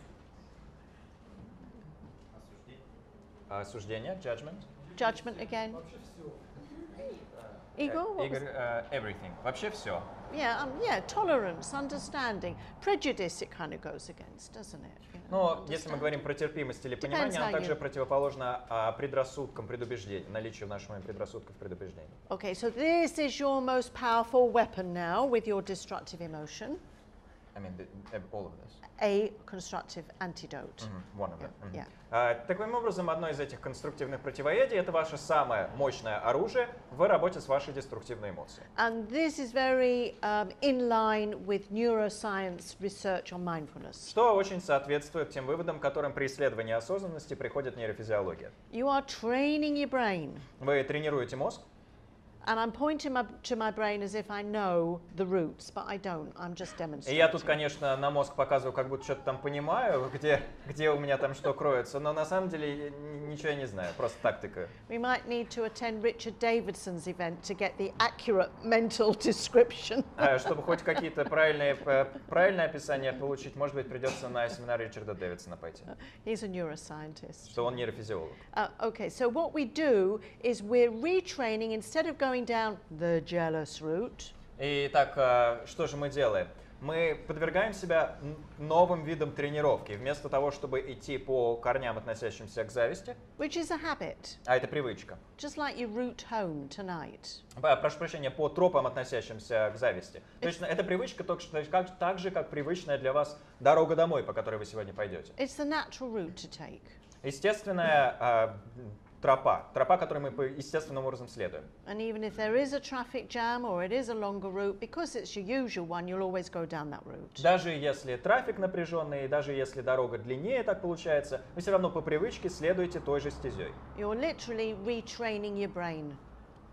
Осуждение, judgment. Judgment again. Igor? Игорь, everything. Вообще все. Yeah, tolerance, understanding. Prejudice it kind of goes against, doesn't it? You know, Но если мы говорим про терпимость или понимание, оно также противоположно предрассудкам, предубеждениям, наличию в нашем уме предрассудков, предубеждений. Okay, so this is your most powerful weapon now with your destructive emotion. I mean, all of this. A constructive antidote. One of them. Yeah. Таким образом, одно из этих конструктивных противоядий – это ваше самое мощное оружие в работе с вашей деструктивной эмоцией. And this is very in line with neuroscience research on mindfulness. Что очень соответствует тем выводам, к которым при исследовании осознанности приходит нейрофизиология. You are training your brain. Вы тренируете мозг. And I'm pointing to my brain as if I know the roots, but I don't. I'm just demonstrating. И я тут, конечно, на мозг показываю, как будто что-то там понимаю, где у меня там что кроется, но на самом деле ничего я не знаю, просто тактика. We might need to attend Richard Davidson's event to get the accurate mental description. Чтобы хоть какие-то правильные описания получить, может быть, придется на семинар Ричарда Дэвидсона пойти. He's a neuroscientist. Что он нейрофизиолог. Okay, so what we do is we're retraining instead of going down the jealous route. Итак, что же мы делаем? Мы подвергаем себя новым видам тренировки. Вместо того, чтобы идти по корням, относящимся к зависти, which is a habit. А это привычка. Just like your route home tonight. Прошу прощения, по тропам, относящимся к зависти. То есть это привычка так же, как привычная для вас дорога домой, по которой вы сегодня пойдете. It's the natural route to take. Естественная тропа, которой мы естественным образом следуем. And even if there is a traffic jam or it is a longer route, because it's your usual one, you'll always go down that route. Даже если трафик напряженный, даже если дорога длиннее, так получается, вы все равно по привычке следуете той же стезей. You're literally retraining your brain.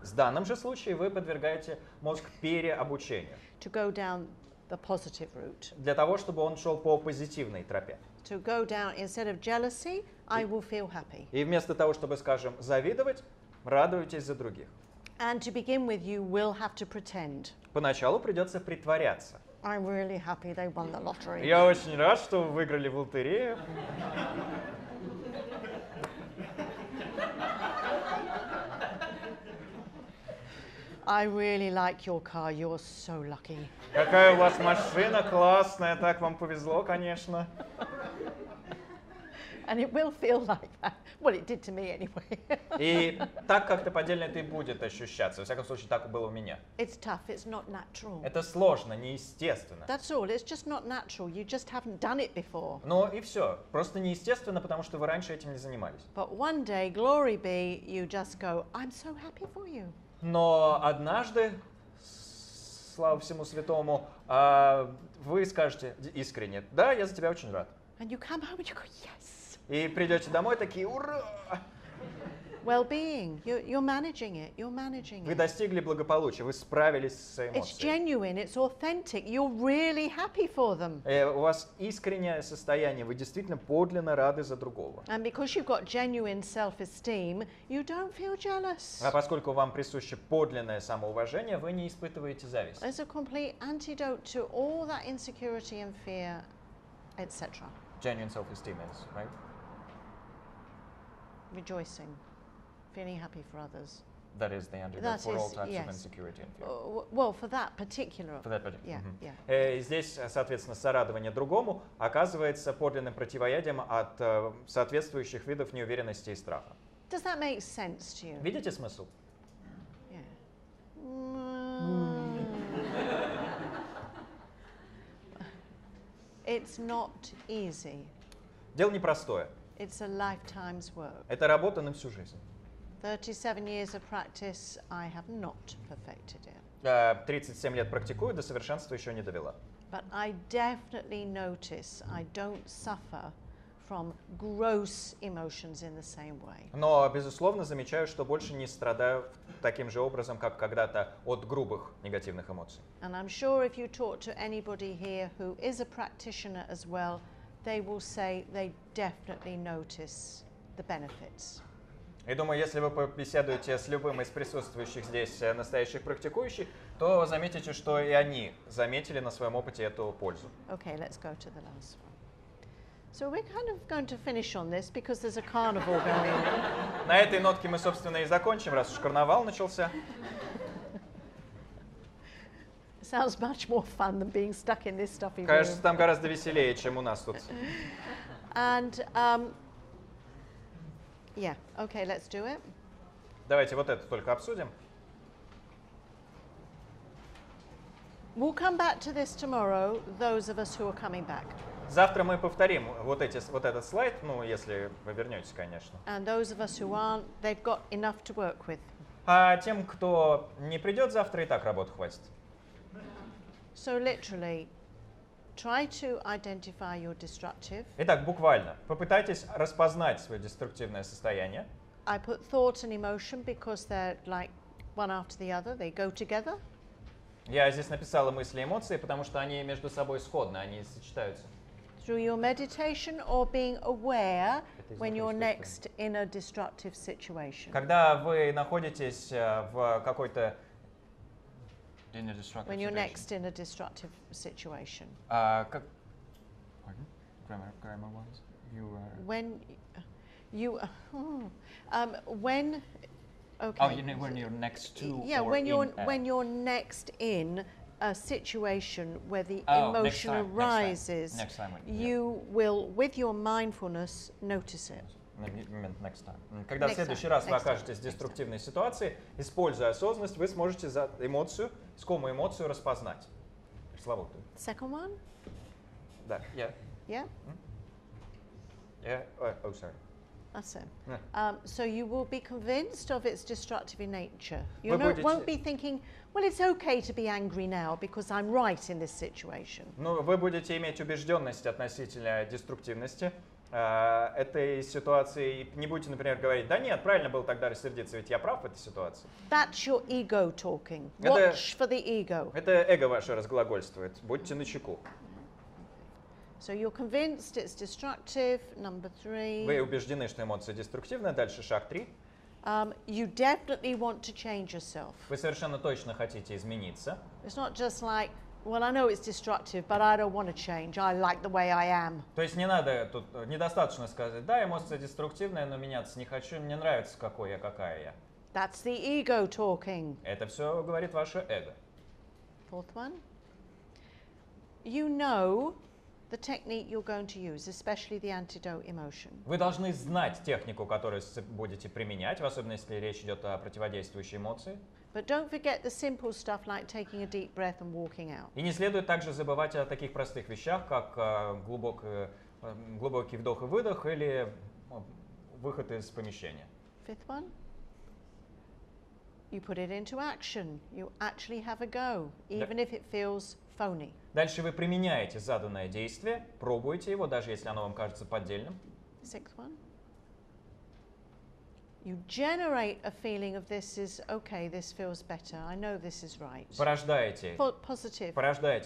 В данном же случае вы подвергаете мозг переобучению. To go down the positive route. Для того, чтобы он шел по позитивной тропе. To go down instead of jealousy, I will feel happy. И вместо того, чтобы, скажем, завидовать, радуйтесь за других. And to begin with, you will have to pretend. Поначалу придется притворяться. I'm really happy they won the lottery. Я очень рад, что вы выиграли в лотерею. I really like your car, you're so lucky. Какая у вас машина классная, так вам повезло, конечно. And it will feel like that. Well, it did to me anyway. И так как-то поддельно это и будет ощущаться. Во всяком случае, так было у меня. It's tough, it's not natural. Это сложно, неестественно. That's all, it's just not natural. You just haven't done it before. Ну и все. Просто неестественно, потому что вы раньше этим не занимались. But one day, glory be, you just go, I'm so happy for you. Но однажды, слава всему святому, вы скажете искренне, да, я за тебя очень рад. And you come home and you go, yes. И придете домой такие, ура! Well-being, you're managing it, you're managing Вы it. достигли благополучия, вы справились с It's эмоциями. genuine, it's authentic, you're really happy for them. У вас искреннее состояние, вы действительно подлинно рады за другого. And because you've got genuine self-esteem, you don't feel jealous. А поскольку вам присуще подлинное самоуважение, вы не испытываете зависть. It's a complete antidote to all that insecurity and fear, etc. Genuine self-esteem is, right? Rejoicing, feeling happy for others. That is the antidote That for all is, types yes. of insecurity and fear. Well, for that particular. For that particular. Yeah, yeah. Здесь, соответственно, сорадование другому оказывается подлинным противоядием от соответствующих видов неуверенности и страха. Does that make sense to you? Видите смысл? Yeah. It's not easy. Дело непростое. It's a lifetime's work. Это работа на всю жизнь. 37 years of practice, I have not perfected it. 37 лет практикую, до совершенства еще не довела. But I definitely notice I don't suffer from gross emotions in the same way. Но, безусловно, замечаю, что больше не страдаю таким же образом, как когда-то от грубых негативных эмоций. And I'm sure if you talk to anybody here who is a practitioner as well, they will say they definitely notice the benefits. И думаю, если вы побеседуете с любым из присутствующих здесь настоящих практикующих, то заметите, что и они заметили на своем опыте эту пользу. Okay, let's go to the last one. So we're kind of going to finish on this because there's a carnival going on. На этой нотке мы, собственно, и закончим, раз уж карнавал начался. Sounds much more fun than being stuck in this stuffy Кажется, room. там гораздо веселее, чем у нас тут. And yeah, okay, let's do it. Давайте вот это только обсудим. We'll come back to this tomorrow, those of us who are coming back. Завтра мы повторим вот этот слайд, ну, если вы вернетесь, конечно. And those of us who aren't, they've got enough to work with. А тем, кто не придет завтра, и так работы хватит. So literally, try to identify your destructive. Итак, буквально, попытайтесь распознать свое деструктивное состояние. I put thought and emotion because they're like one after the other, they go together. Я здесь написала мысли и эмоции, потому что они между собой сходны, они сочетаются. Through your meditation or being aware when you're next in a destructive situation. Когда вы находитесь в какой-то When you're next in a destructive situation. Как? Pardon? Grammar ones? You are... When you when okay. Oh, you know, when you're next to. Yeah, or when you're in, when you're next in a situation where the Oh, emotion next time, arises, next time, you will, with your mindfulness, notice it. Next time. Когда в Next следующий time, раз вы next окажетесь в time, деструктивной ситуации, используя осознанность, вы сможете за эмоцию, искомую эмоцию распознать. Пресловутую. Second one? Да. Yeah. Yeah? Yeah. Oh, sorry. That's it. Yeah. So you will be convinced of its destructive in nature. You Вы будете- won't be thinking, well, it's okay to be angry now because I'm right in this situation. Ну, вы будете иметь убежденность относительно деструктивности этой ситуации. И не будете, например, говорить, да нет, правильно было тогда рассердиться, ведь я прав в этой ситуации. That's your ego talking. Это- Watch for the ego. Это эго ваше разглагольствует. Будьте начеку. So you're convinced it's destructive. Number 3. Вы убеждены, что эмоция деструктивная. Дальше шаг 3. You definitely want to change yourself. Вы совершенно точно хотите измениться. It's not just like, well, I know it's destructive, but I don't want to change. I like the way I am. То есть не надо, тут недостаточно сказать, да, эмоция деструктивная, но меняться не хочу, мне нравится, какой я, какая я. That's the ego talking. Это все говорит ваше эго. Fourth one. You know the technique you're going to use, especially the antidote emotion. Вы должны знать технику, которую будете применять, в особенности, если речь идет о противодействующей эмоции. But don't forget the simple stuff like taking a deep breath and walking out. И не следует также забывать о таких простых вещах, как глубокий вдох и выдох или выход из помещения. Fifth one. You put it into action. You actually have a go, even if it feels phony. Дальше вы применяете заданное действие, пробуете его, даже если оно вам кажется поддельным. Sixth one. You generate a feeling of this is okay, this feels better, I know this is right. Порождаете Positive.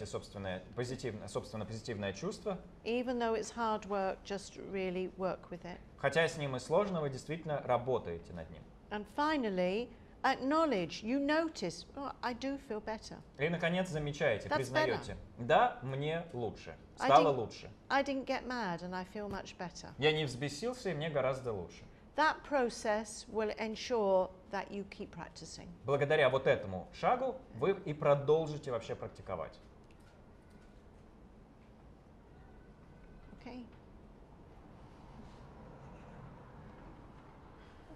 собственно позитивное чувство. Even though it's hard work, just really work with it. Хотя с ним и сложно, вы действительно работаете над ним. And finally, acknowledge, you notice, oh, I do feel better. И, наконец, замечаете, That's признаете. better. Да, мне лучше. Стало лучше. I didn't get mad and I feel much better. Я не взбесился, и мне гораздо лучше. That process will ensure that you keep practicing. Благодаря вот этому шагу вы и продолжите вообще практиковать. Okay.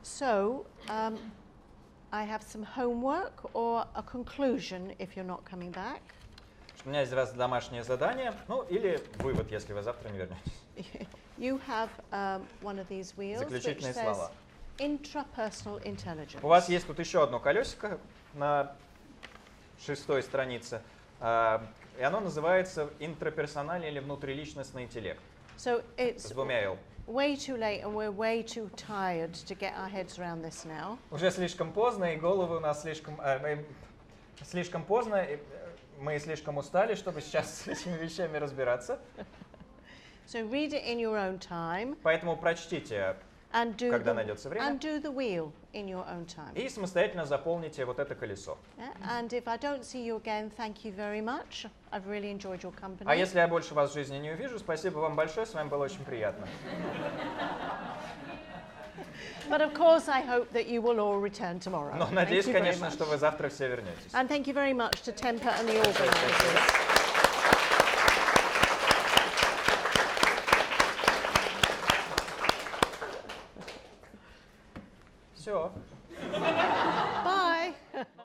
So, I have some homework or a conclusion if you're not coming back. У меня есть раз домашнее задание, ну или вывод, если вы завтра не вернетесь. You have one of these wheels which Заключительные says слова. intrapersonal intelligence. У вас есть тут еще одно колесико на 6-й странице, и оно называется интраперсональный или внутриличностный интеллект. So С it's двумя «л». way too late and we're way too tired to get our heads around this now. Уже слишком поздно, и головы у нас слишком поздно, и мы слишком устали, чтобы сейчас с этими вещами разбираться. So read it in your own time. Поэтому прочтите, когда найдется время, and do the wheel in your own time. и самостоятельно заполните вот это колесо. And if I don't see you again, thank you very much. I've really enjoyed your company. А если я больше вас в жизни не увижу, спасибо вам большое, с вами было очень приятно. But of course, I hope that you will all return tomorrow. Но надеюсь, конечно, что вы завтра все вернетесь. And thank you very much to Temper and the organisers.